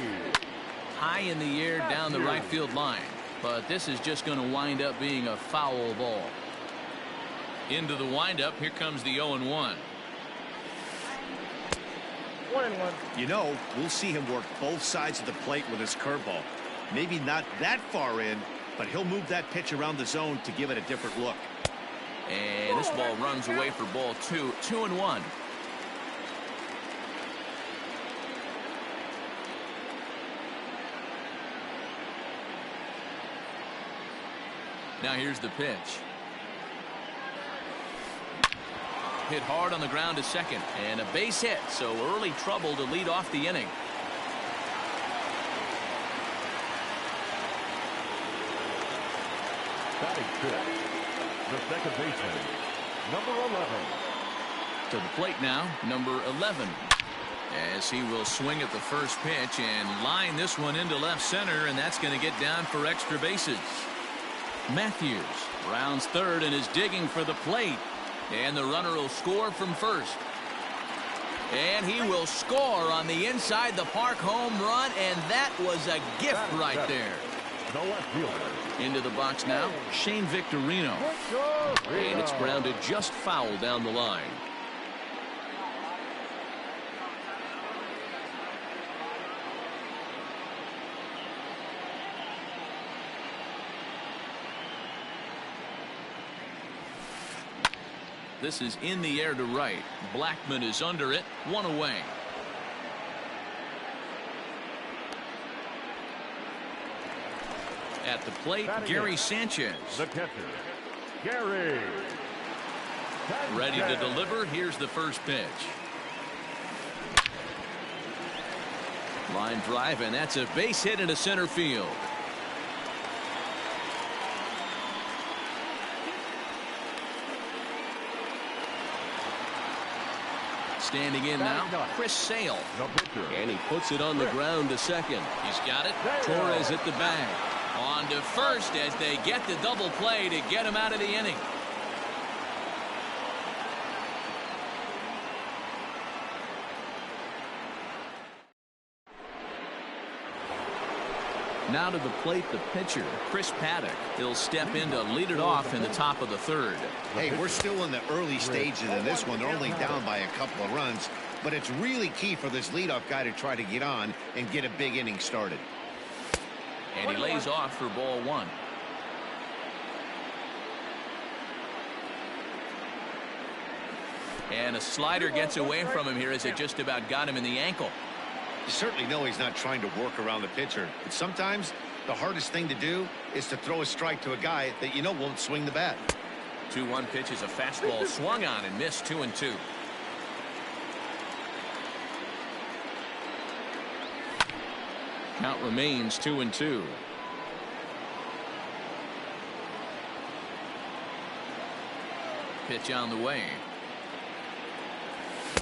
High in the air down the right field line. But this is just going to wind up being a foul ball. Into the windup, here comes the 0-1. 1-1. You know, we'll see him work both sides of the plate with his curveball. Maybe not that far in, but he'll move that pitch around the zone to give it a different look. And this ball runs away for ball 2. 2-1. Now here's the pitch. Hit hard on the ground to second, and a base hit, so early trouble to lead off the inning. Batting fifth, the second baseman, number 11. To the plate now, number 11. As he will swing at the first pitch and line this one into left center, and that's going to get down for extra bases. Matthews rounds third and is digging for the plate. And the runner will score from first. And he will score on the inside the park home run, and that was a gift right there. The left fielder. Into the box now, Shane Victorino. And it's grounded just foul down the line. This is in the air to right. Blackman is under it, one away. At the plate, Gary Sanchez. The catcher, Gary. Ready to deliver. Here's the first pitch. Line drive, and that's a base hit into center field. Standing in now, Chris Sale. And he puts it on the ground to second. He's got it. Torres at the bag. On to first as they get the double play to get him out of the inning. Now to the plate, the pitcher, Chris Paddock. He'll step in to lead it off in the top of the third. Hey, we're still in the early stages of this one. They're only down by a couple of runs, but it's really key for this leadoff guy to try to get on and get a big inning started. And he lays off for ball one. And a slider gets away from him here as it just about got him in the ankle. You certainly know he's not trying to work around the pitcher, but sometimes the hardest thing to do is to throw a strike to a guy that you know won't swing the bat. 2-1 pitch is a fastball swung on and missed. 2-2. Count remains 2-2. Pitch on the way.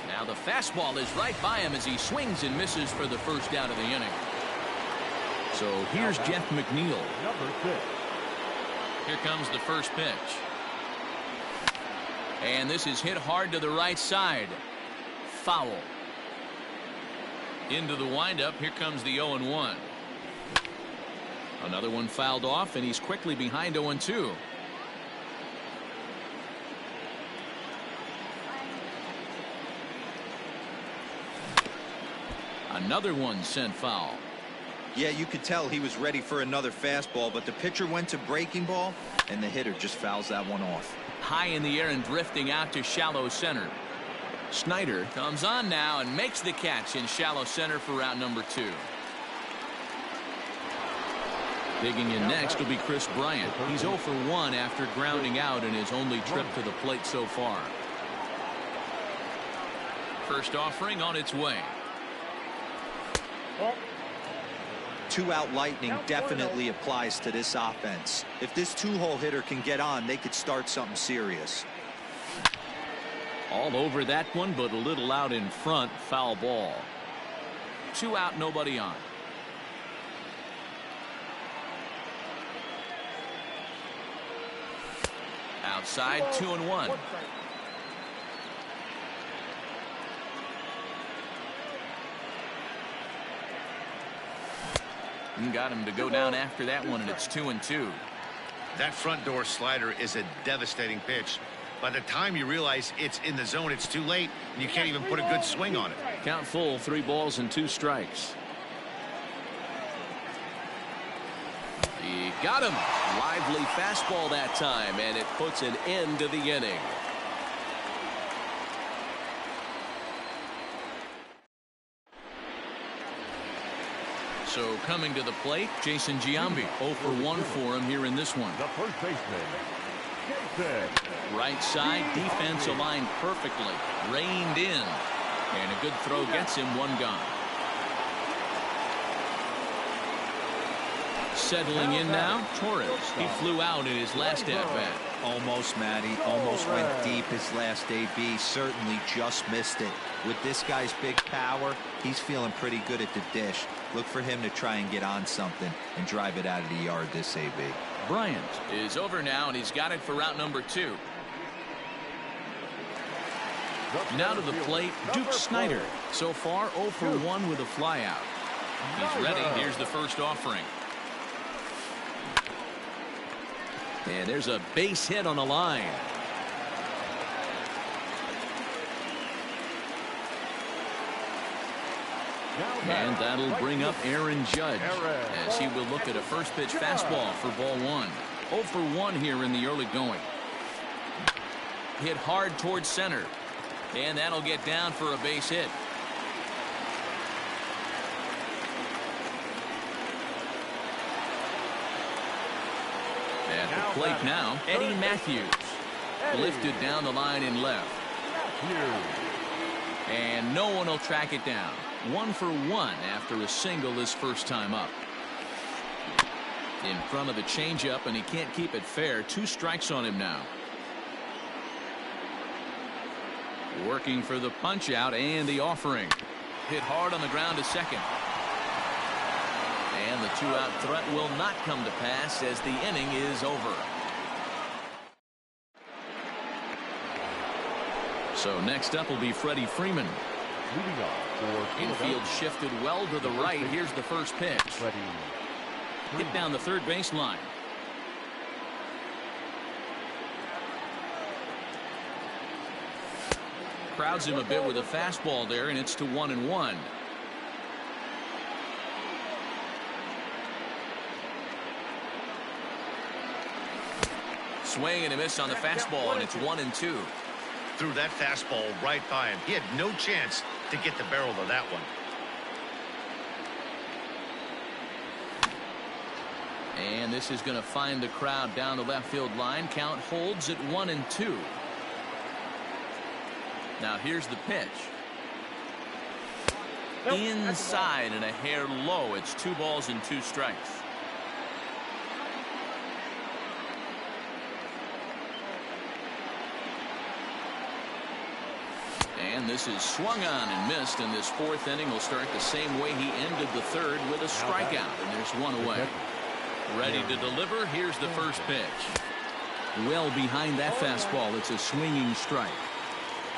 Now the fastball is right by him as he swings and misses for the first out of the inning. So here's Jeff McNeil. Number 6. Here comes the first pitch. And this is hit hard to the right side. Foul. Into the windup. Here comes the 0-1. Another one fouled off, and he's quickly behind 0-2. Another one sent foul. Yeah, you could tell he was ready for another fastball, but the pitcher went to breaking ball, and the hitter just fouls that one off. High in the air and drifting out to shallow center. Snyder comes on now and makes the catch in shallow center for route number 2. Digging in next will be Chris Bryant. He's 0 for 1 after grounding out in his only trip to the plate so far. First offering on its way. 2-out lightning definitely applies to this offense. If this 2-hole hitter can get on, they could start something serious. All over that one, but a little out in front. Foul ball. 2 out, nobody on. Outside, 2-1. Got him to go down after that one, and it's 2-2. That front door slider is a devastating pitch. By the time you realize it's in the zone, it's too late, and you can't even put a good swing on it. Count full, 3 balls and 2 strikes. He got him. Lively fastball that time, and it puts an end to the inning. So coming to the plate, Jason Giambi. 0 for 1 for him here in this one. The first baseman, Jason. Right side, defense aligned perfectly. Reined in. And a good throw gets him 1 gone. Settling in now, Torres. He flew out in his last at-bat. Almost, Matty. Almost went deep his last AB. Certainly just missed it. With this guy's big power, he's feeling pretty good at the dish. Look for him to try and get on something and drive it out of the yard this AB. Bryant is over now, and he's got it for route number 2. Now to the plate, Duke Snider. So far, 0 for 1 with a flyout. He's ready. Here's the first offering. And there's a base hit on the line. And that'll bring up Aaron Judge as he will look at a first pitch fastball for ball 1. 0 for 1 here in the early going. Hit hard towards center. And that'll get down for a base hit. At the plate now, Eddie Matthews. Lifted down the line in left. And no one will track it down. 1 for 1 after a single his first time up. In front of the changeup, and he can't keep it fair. 2 strikes on him now. Working for the punch out and the offering. Hit hard on the ground to second. And the 2-out threat will not come to pass as the inning is over. So next up will be Freddie Freeman. Infield shifted well to the right. Here's the first pitch. Hit down the third baseline. Crowds him a bit with a fastball there, and it's to 1-1. Swing and a miss on the fastball, and it's 1-2. Threw that fastball right by him. He had no chance to get the barrel of that one. And this is going to find the crowd down the left field line. Count holds at 1-2. Now here's the pitch. Inside and a hair low. It's 2 balls and 2 strikes. And this is swung on and missed, and this 4th inning will start the same way he ended the 3rd with a strikeout, and there's 1 away. Ready to deliver. Here's the first pitch. Well behind that fastball. It's a swinging strike.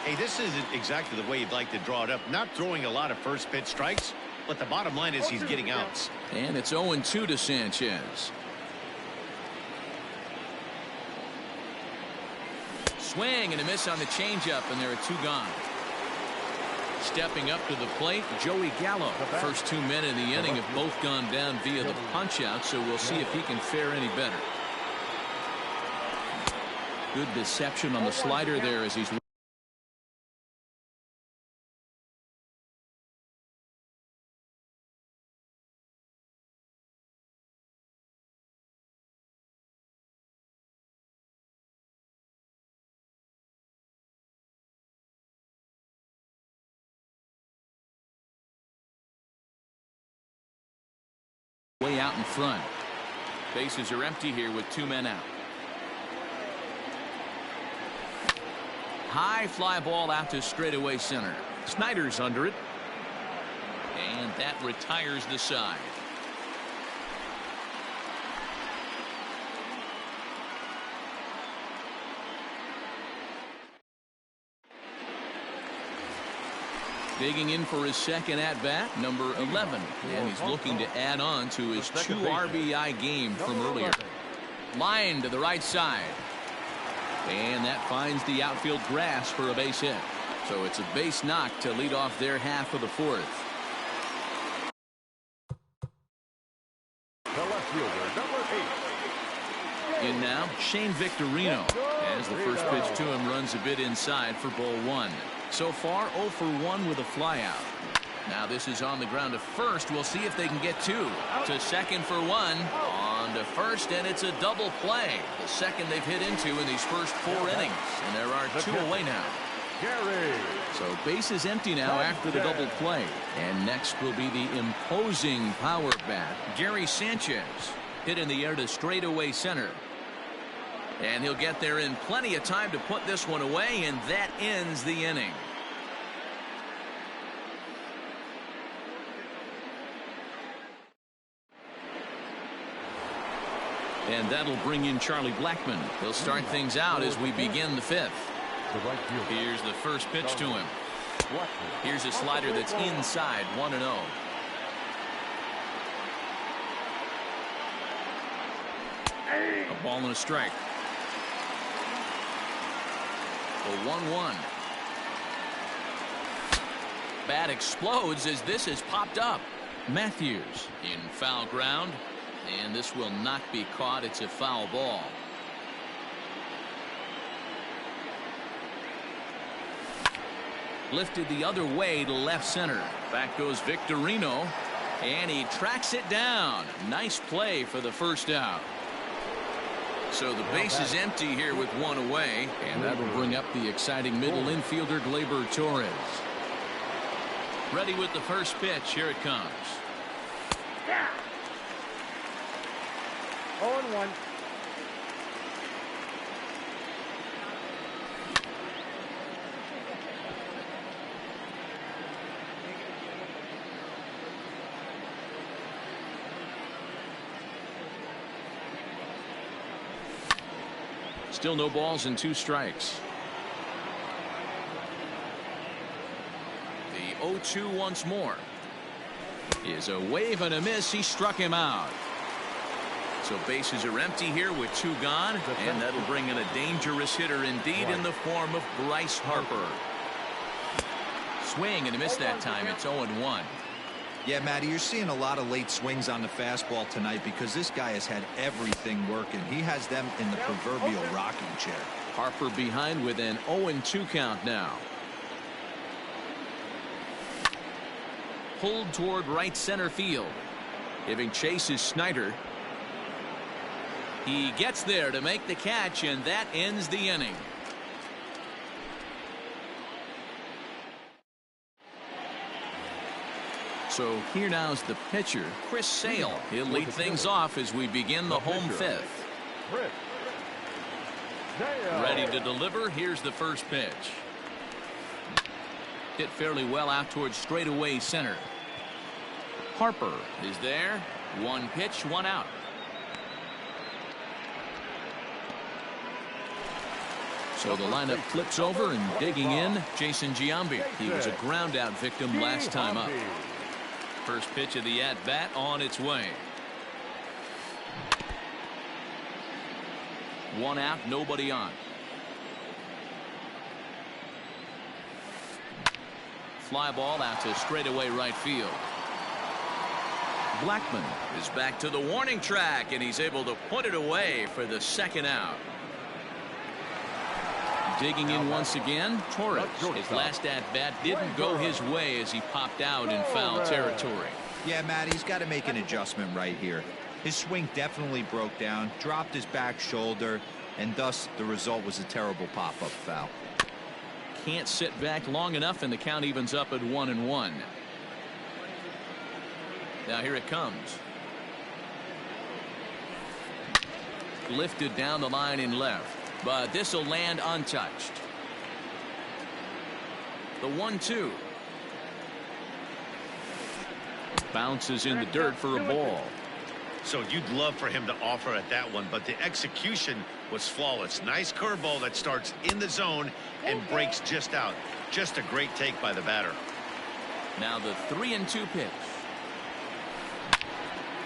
Hey, this isn't exactly the way you'd like to draw it up. Not throwing a lot of first pitch strikes, but the bottom line is he's getting outs. And it's 0-2 to Sanchez. Swing and a miss on the changeup, and there are 2 gone. Stepping up to the plate, Joey Gallo. First 2 men in the inning have both gone down via the punch out, so we'll see if he can fare any better. Good deception on the slider there as he's way out in front. Bases are empty here with 2 men out. High fly ball out to straightaway center. Snider's under it. And that retires the side. Digging in for his second at-bat, number 11. And he's looking to add on to his 2 RBI game from earlier. Line to the right side. And that finds the outfield grass for a base hit. So it's a base knock to lead off their half of the 4th. The left fielder, number 8. In now, Shane Victorino. As the first pitch to him runs a bit inside for ball 1. So far, 0 for 1 with a flyout. Now this is on the ground to first. We'll see if they can get 2. To second for 1. On to first, and it's a double play. The second they've hit into in these first 4 innings. And there are 2 away now. So base is empty now after the double play. And next will be the imposing power bat, Gary Sanchez. Hit in the air to straightaway center. And he'll get there in plenty of time to put this one away, and that ends the inning. And that'll bring in Charlie Blackmon. He'll start things out as we begin the 5th. the right field. Here's the first pitch to him. Here's a slider that's inside, 1-0. A ball and a strike. The 1-1. Bat explodes as this is popped up. Matthews in foul ground, and this will not be caught. It's a foul ball. Lifted the other way to left center. Back goes Victorino, and he tracks it down. Nice play for the first out. So the base is empty here with one away, and that will bring up the exciting middle infielder Gleyber Torres. Ready with the first pitch. Here it comes. 0-1. Still no balls and 2 strikes. The 0-2 once more. Is a wave and a miss. He struck him out. So bases are empty here with 2 gone, and that'll bring in a dangerous hitter indeed in the form of Bryce Harper. Swing and a miss that time. It's 0-1. Yeah, Matty, you're seeing a lot of late swings on the fastball tonight because this guy has had everything working. He has them in the proverbial rocking chair. Harper behind with an 0-2 count now. Pulled toward right center field. Giving chase is Snyder. He gets there to make the catch, and that ends the inning. So here now is the pitcher, Chris Sale. He'll lead things off as we begin the home 5th. Ready to deliver. Here's the first pitch. Hit fairly well out towards straightaway center. Harper is there. 1 pitch, 1 out. So the lineup flips over, and digging in, Jason Giambi. He was a ground out victim last time up. First pitch of the at-bat on its way. 1 out, nobody on. Fly ball out to straightaway right field. Blackman is back to the warning track, and he's able to put it away for the 2nd out. Digging in once again, Torres. His last at-bat didn't go his way as he popped out in foul territory. Yeah, Matt, he's got to make an adjustment right here. His swing definitely broke down, dropped his back shoulder, and thus the result was a terrible pop-up foul. Can't sit back long enough, and the count evens up at 1-1. Now here it comes. Lifted down the line in left, but this will land untouched. The 1-2. Bounces in the dirt for a ball. So you'd love for him to offer at that one, but the execution was flawless. Nice curveball that starts in the zone and breaks just out. Just a great take by the batter. Now the 3-2 pitch.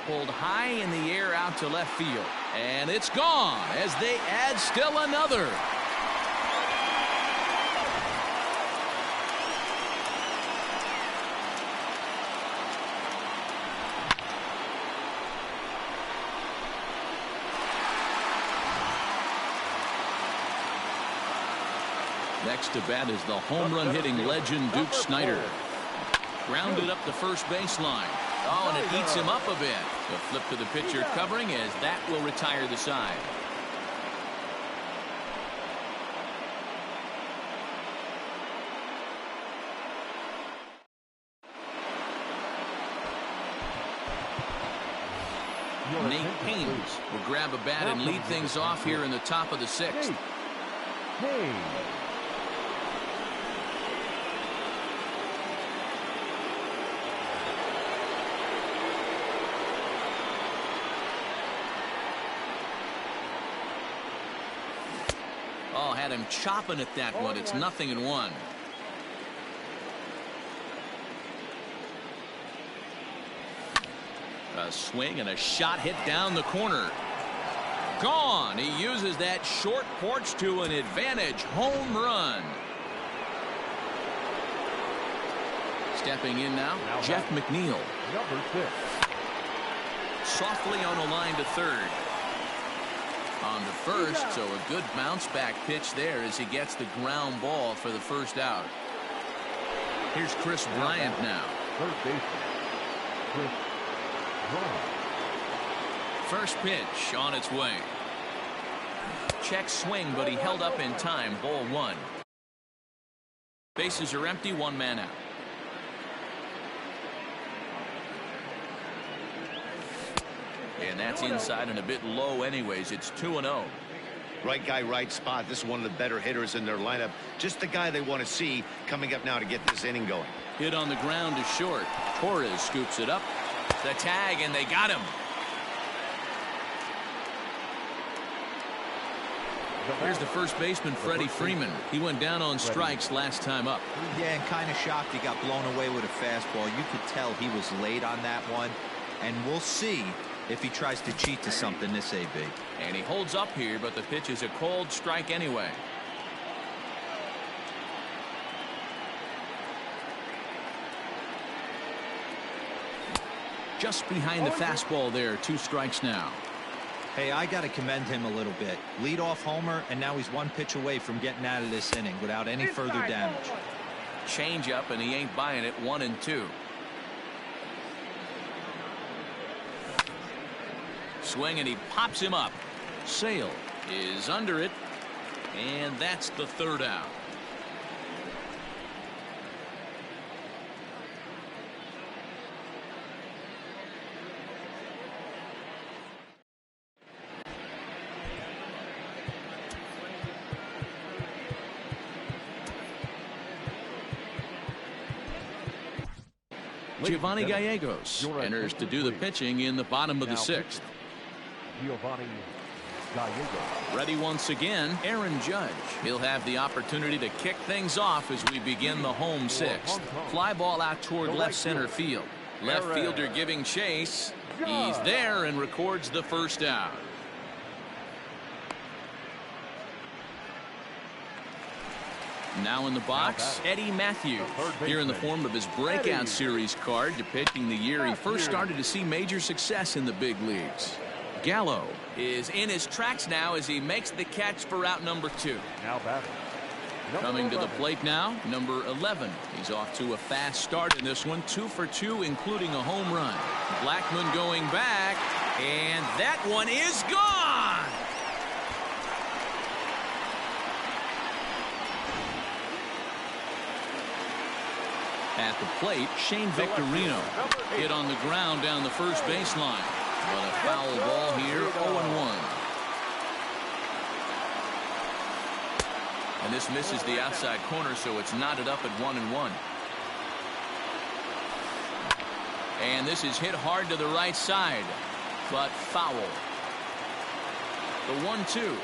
Pulled high in the air out to left field, and it's gone as they add still another. Next to bat is the home run hitting legend Duke Snyder. Grounded up the first baseline. Oh, and it eats him up a bit. The flip to the pitcher covering as that will retire the side. Nate Haynes will grab a bat and lead things off here in the top of the 6th. Oh, had him chopping at that one. It's 0-1. A swing and a shot hit down the corner. Gone. He uses that short porch to an advantage home run. Stepping in now, Jeff McNeil. Number 6. Softly on a line to third. On to first, so a good bounce back pitch there as he gets the ground ball for the first out. Here's Chris Bryant now. Third baseman, Chris Bryant. First pitch on its way. Check swing, but he held up in time. Ball 1. Bases are empty, 1 man out. And that's inside and a bit low anyways. It's 2-0. Right guy, right spot. This is one of the better hitters in their lineup. Just the guy they want to see coming up now to get this inning going. Hit on the ground to short. Torres scoops it up. The tag, and they got him. Here's the first baseman, Freddie Freeman. He went down on strikes last time up. Yeah, and kind of shocked he got blown away with a fastball. You could tell he was late on that one. And we'll see if he tries to cheat to something this AB. And he holds up here, but the pitch is a cold strike anyway. Just behind the fastball there. 2 strikes now. Hey, I got to commend him a little bit. Lead off homer, and now he's 1 pitch away from getting out of this inning without any further damage. Change up, and he ain't buying it. 1-2. Swing, and he pops him up. Sale is under it, and that's the third out. Giovanni Gallegos enters to do the pitching in the bottom of the 6th. Giovanni Gallegos. Ready once again, Aaron Judge. He'll have the opportunity to kick things off as we begin the home 6th. Fly ball out toward left center field. Left fielder giving chase. He's there and records the first out. Now in the box, Eddie Matthews, here in the form of his breakout series card, depicting the year he first started to see major success in the big leagues. Gallo is in his tracks now as he makes the catch for out number 2. Now batting. Coming to the plate now, number 11. He's off to a fast start in this one, 2 for 2, including a home run. Blackmon going back, and that one is gone. At the plate, Shane Victorino hit on the ground down the first baseline. But a foul ball here, 0-1. And this misses the outside corner, so it's knotted up at 1-1. And this is hit hard to the right side, but foul. The 1-2.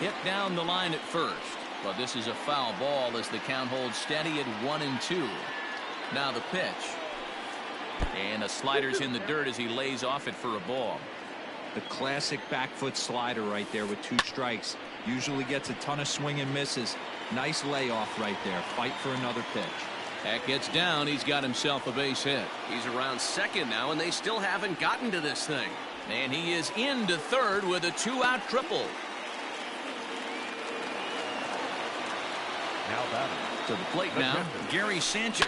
Hit down the line at first. But this is a foul ball as the count holds steady at 1-2. Now the pitch. And a slider's in the dirt as he lays off it for a ball. The classic back foot slider right there with 2 strikes. Usually gets a ton of swing and misses. Nice layoff right there. Fight for another pitch. That gets down. He's got himself a base hit. He's around second now, and they still haven't gotten to this thing. And he is into third with a 2-out triple. Now batting. To the plate now, Gary Sanchez.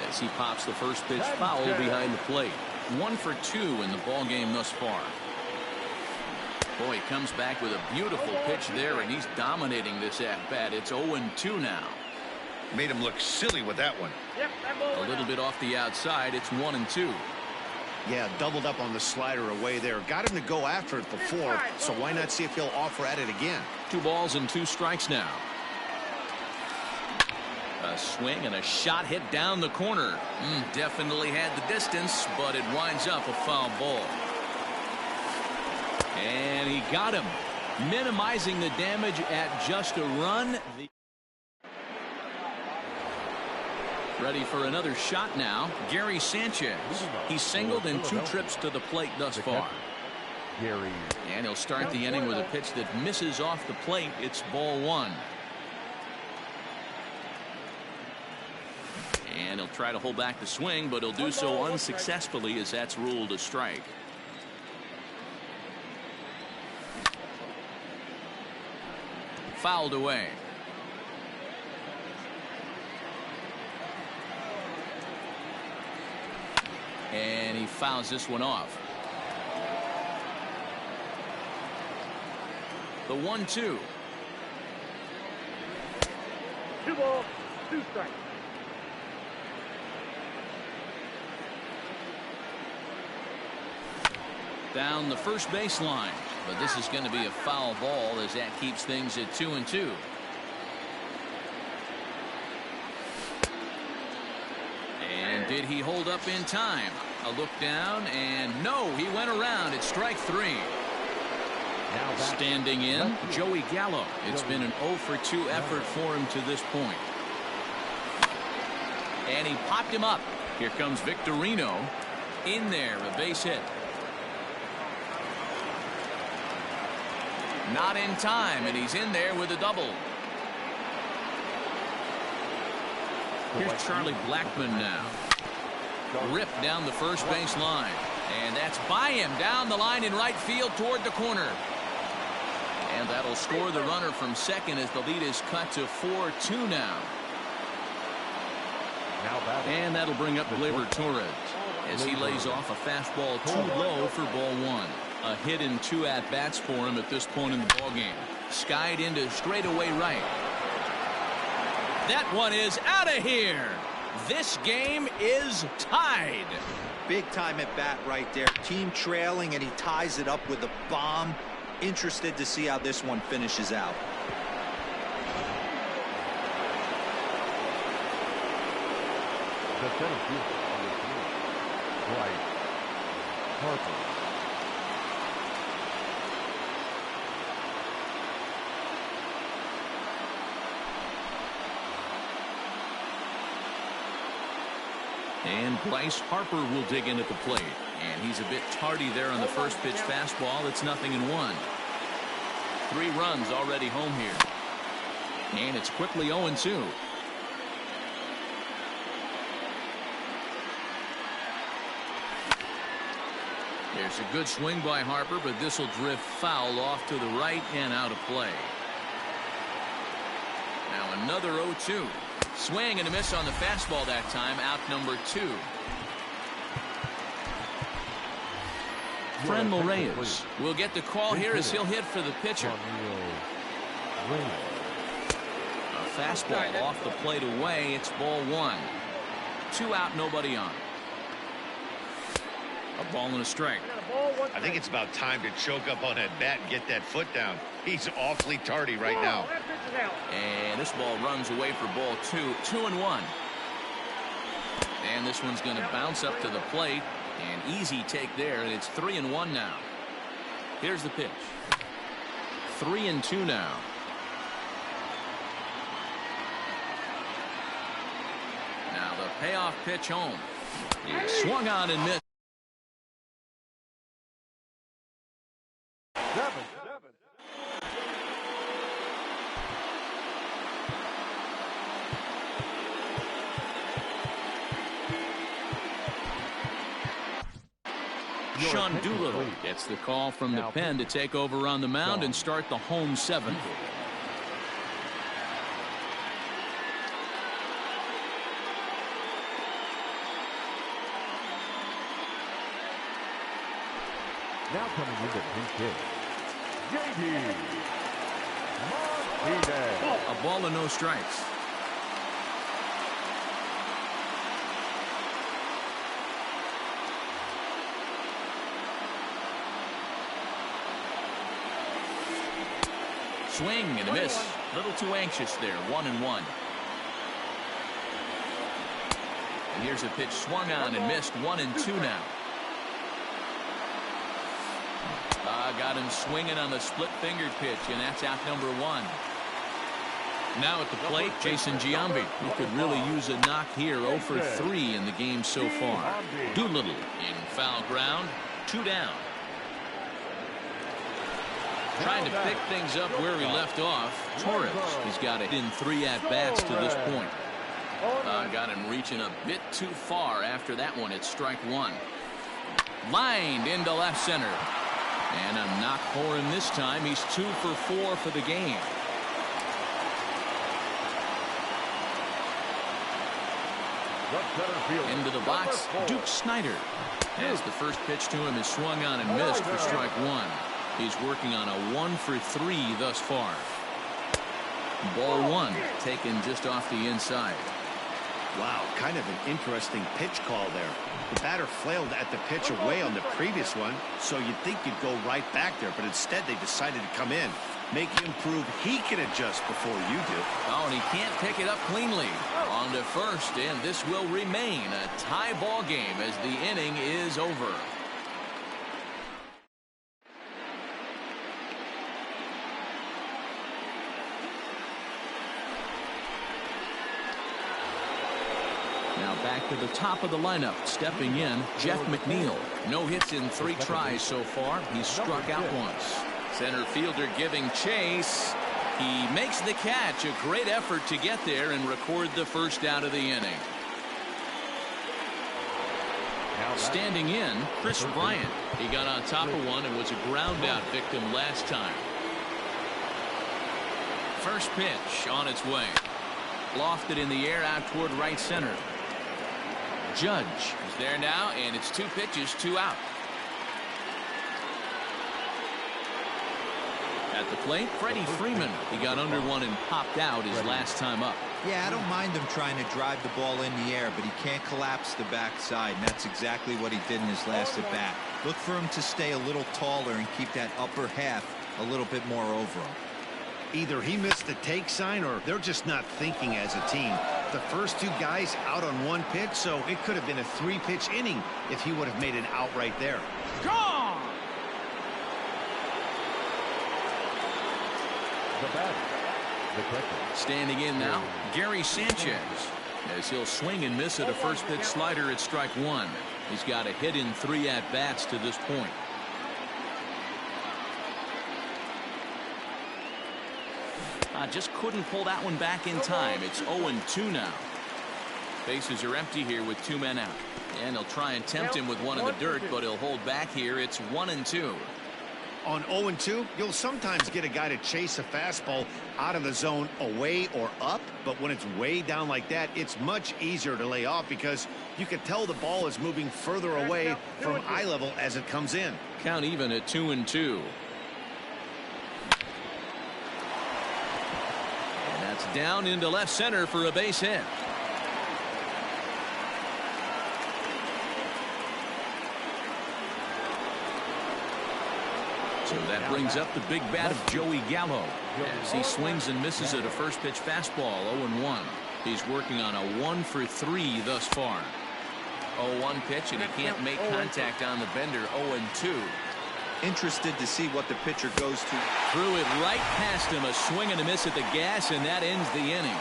As he pops the first pitch foul behind the plate. 1 for 2 in the ball game thus far. Boy, he comes back with a beautiful pitch there, and he's dominating this at-bat. It's 0-2 now. Made him look silly with that one. A little bit off the outside. It's 1-2. Yeah, doubled up on the slider away there. Got him to go after it before, so why not see if he'll offer at it again? 2 balls and 2 strikes now. A swing and a shot hit down the corner. Definitely had the distance, but it winds up a foul ball. And he got him. minimizing the damage at just a run. Ready for another shot now. Gary Sanchez. He's singled in 2 trips to the plate thus far. Gary. And he'll start the inning with a pitch that misses off the plate. It's ball 1. And he'll try to hold back the swing, but he'll do so unsuccessfully as that's ruled a strike. Fouled away. And he fouls this one off. The 1-2. 2 balls, 2 strikes. Down the first baseline, but this is going to be a foul ball as that keeps things at 2-2. And did he hold up in time? A look down, and no, he went around. It's strike 3. Standing in, Joey Gallo. It's been an 0-for-2 effort for him to this point. And he popped him up. Here comes Victorino. In there, a base hit. Not in time, and he's in there with a double. Here's Charlie Blackmon now. Ripped down the first base line. And that's by him down the line in right field toward the corner. And that'll score the runner from second as the lead is cut to 4-2 now. And that'll bring up Gleyber Torres as he lays off a fastball too low for ball 1. A hit in 2 at-bats for him at this point in the ballgame. Skied into straightaway right. That one is out of here. This game is tied. Big time at bat right there. Team trailing, and he ties it up with a bomb. Interested to see how this one finishes out. The center fielder on the field, Bryce Harper. And Bryce Harper will dig in at the plate. And he's a bit tardy there on the first pitch fastball. It's 0-1. 3 runs already home here. And it's quickly 0-2. There's a good swing by Harper, but this will drift foul off to the right and out of play. Now another 0-2. Swing and a miss on the fastball that time. Out number 2. Franmil Reyes will get the call here as he'll hit for the pitcher. A fastball off the plate away. It's ball 1. 2 out, nobody on. A ball and a strike. I think it's about time to choke up on that bat and get that foot down. He's awfully tardy right now. And this ball runs away for ball 2. 2-1. And this one's going to bounce up to the plate. An easy take there, and it's 3-1 now. Here's the pitch. 3-2 now. Now the payoff pitch home. He swung on and missed. Sean Doolittle gets the call from the pen to take over on the mound and start the home 7th. Now coming in the pinch hit, JD Martinez. A ball and no strikes. Swing and a miss. A little too anxious there. 1-1. And here's a pitch swung on and missed. 1-2 now. Got him swinging on the split-fingered pitch, and that's out number 1. Now at the plate, Jason Giambi, who could really use a knock here. 0 for 3 in the game so far. Doolittle in foul ground, 2 down. Trying to pick things up where he left off. Torres, he's got it in 3 at-bats to this point. Got him reaching a bit too far after that one. It's strike 1. Lined into left center. And a knock for him this time. He's 2 for 4 for the game. Into the box, Duke Snider. As the first pitch to him is swung on and missed for strike 1. He's working on a 1 for 3 thus far. Ball 1 taken just off the inside. Wow, kind of an interesting pitch call there. The batter flailed at the pitch away on the previous one, so you'd think you'd go right back there, but instead they decided to come in. Make him prove he can adjust before you do. Oh, and he can't pick it up cleanly. On to first, and this will remain a tie ball game as the inning is over. Now back to the top of the lineup. Stepping in, Jeff McNeil. No hits in 3 tries so far. He's struck out once. Center fielder giving chase. He makes the catch. A great effort to get there and record the first out of the inning. Standing in, Chris Bryant. He got on top of one and was a ground out victim last time. First pitch on its way. Lofted in the air out toward right center. Judge is there now, and it's 2 pitches, 2 out. At the plate, Freddie Freeman. He got under one and popped out his last time up. Yeah, I don't mind him trying to drive the ball in the air, but he can't collapse the backside, and that's exactly what he did in his last at bat. Look for him to stay a little taller and keep that upper half a little bit more over him. Either he missed the take sign or they're just not thinking as a team. The first 2 guys out on 1 pitch, so it could have been a 3-pitch inning if he would have made an out right there. Gone! Standing in now, Gary Sanchez. As he'll swing and miss at a first pitch slider at strike 1. He's got a hit in 3 at-bats to this point. Just couldn't pull that one back in time. It's 0-2 now. Bases are empty here with 2 men out. And he'll try and tempt him with one in the dirt, but he'll hold back here. It's 1-2. On 0-2, you'll sometimes get a guy to chase a fastball out of the zone away or up, but when it's way down like that, it's much easier to lay off because you can tell the ball is moving further away from eye level as it comes in. Count even at 2-2. And that's down into left center for a base hit. So that brings up the big bat of Joey Gallo as he swings and misses at a first pitch fastball. 0-1. He's working on a 1 for 3 thus far. 0-1 pitch, and he can't make contact on the bender. 0-2. Interested to see what the pitcher goes to. Threw it right past him. A swing and a miss at the gas, and that ends the inning.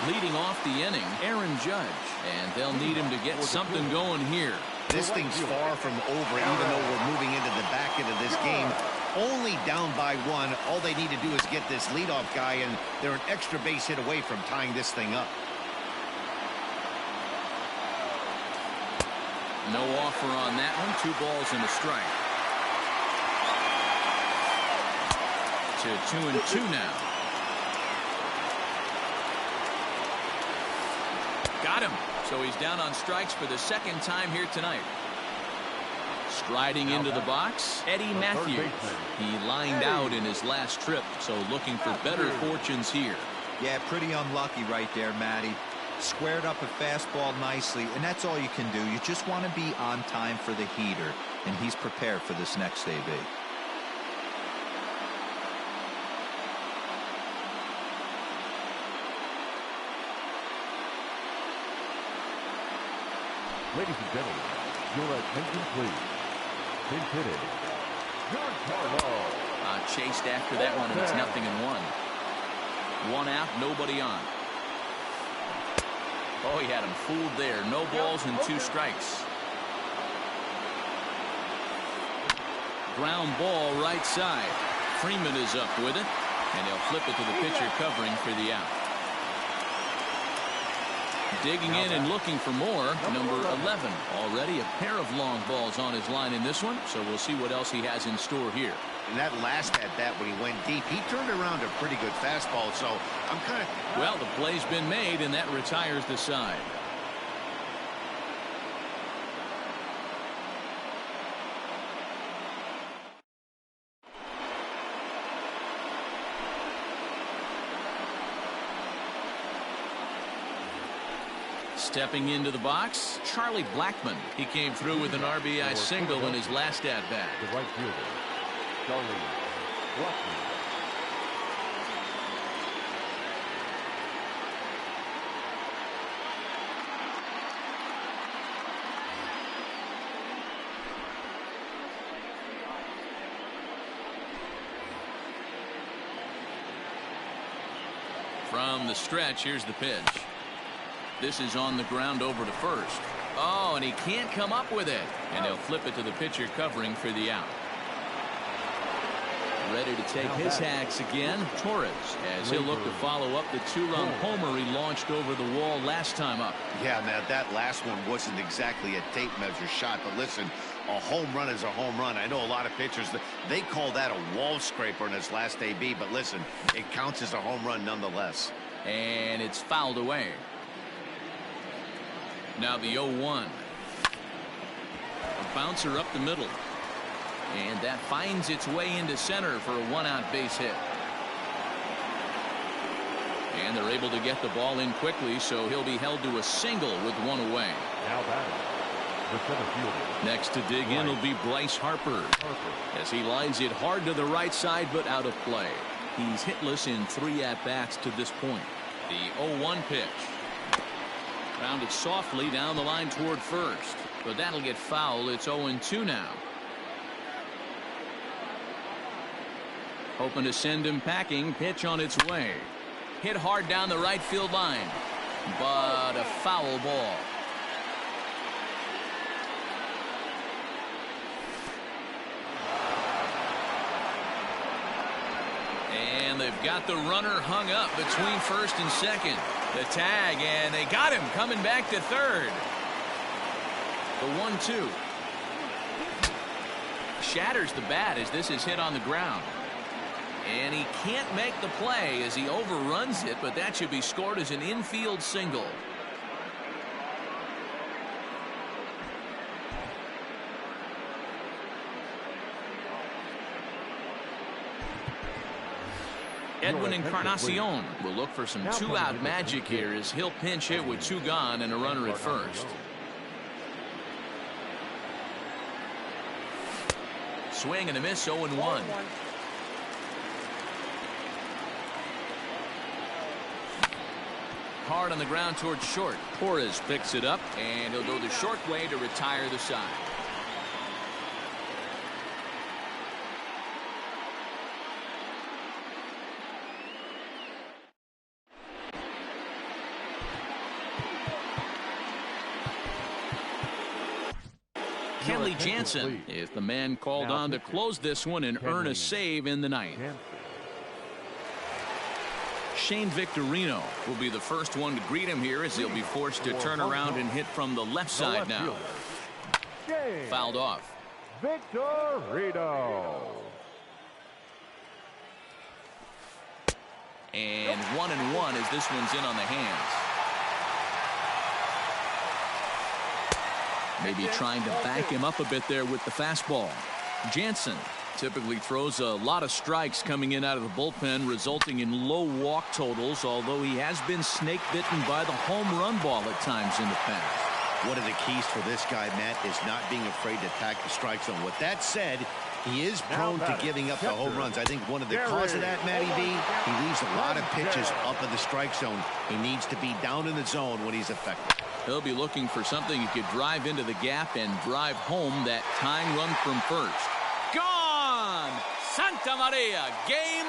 Leading off the inning, Aaron Judge, and they'll need him to get something going here. This thing's far from over, even though we're moving into the back end of this game. Only down by 1. All they need to do is get this leadoff guy, and they're an extra base hit away from tying this thing up. No offer on that one. 2 balls and a strike. To 2-2 now. Got him. So he's down on strikes for the second time here tonight. Striding into the box, Eddie Matthews. He lined out in his last trip, so looking for better fortunes here. Yeah, pretty unlucky right there, Matty. Squared up a fastball nicely, and that's all you can do. You just want to be on time for the heater, and he's prepared for this next AB. Ladies and gentlemen, your attention please. Pinch hitting, Giancarlo. Chased after that one, and it's 0-1. One out, nobody on. Oh, he had him fooled there. No balls and 2 strikes. Ground ball right side. Freeman is up with it, and he'll flip it to the pitcher covering for the out. Digging in and looking for more, number 11. Already a pair of long balls on his line in this one, so we'll see what else he has in store here. And that last at-bat when he went deep, he turned around a pretty good fastball, so I'm kind of... Well, the play's been made, and that retires the side. Stepping into the box, Charlie Blackmon. He came through with an RBI single in his last at-bat. The right fielder, Charlie Blackmon. From the stretch, here's the pitch. This is on the ground over to first. Oh, and he can't come up with it. And he'll flip it to the pitcher covering for the out. Ready to take his hacks again, Torres, as he'll look to follow up the 2-run homer he launched over the wall last time up. Yeah, now that last one wasn't exactly a tape measure shot, but listen, a home run is a home run. I know a lot of pitchers, they call that a wall scraper in its last AB, but listen, it counts as a home run nonetheless. And it's fouled away. Now the 0-1. A bouncer up the middle. And that finds its way into center for a 1-out base hit. And they're able to get the ball in quickly, so he'll be held to a single with 1 away. Now batting, the center fielder. Next to dig in will be Bryce Harper. As he lines it hard to the right side, but out of play. He's hitless in 3 at-bats to this point. The 0-1 pitch. Grounded softly down the line toward first, but that'll get foul. It's 0-2 now. Hoping to send him packing. Pitch on its way. Hit hard down the right field line, but a foul ball. And they've got the runner hung up between first and second. The tag, and they got him coming back to third. The 1-2. Shatters the bat as this is hit on the ground. And he can't make the play as he overruns it, but that should be scored as an infield single. Edwin Encarnacion will look for some 2-out magic here as he'll pinch hit with 2 gone and a runner at first. Swing and a miss, 0-1. Hard on the ground towards short. Torres picks it up, and he'll go the short way to retire the side. Kenley Jansen is the man called on to close this one and earn a save in the ninth. Shane Victorino will be the first one to greet him here as he'll be forced to turn around and hit from the left side now. Fouled off. Victorino. And 1-1 as this one's in on the hands. Maybe trying to back him up a bit there with the fastball. Jansen typically throws a lot of strikes coming in out of the bullpen, resulting in low walk totals, although he has been snake bitten by the home run ball at times in the past. One of the keys for this guy, Matt, is not being afraid to attack the strike zone. With that said, He is prone to giving up the home runs. I think one of the causes of that, Matty V, he leaves a lot of pitches up in the strike zone. He needs to be down in the zone when he's effective. He'll be looking for something he could drive into the gap and drive home that tying run from first. Gone! Santa Maria, game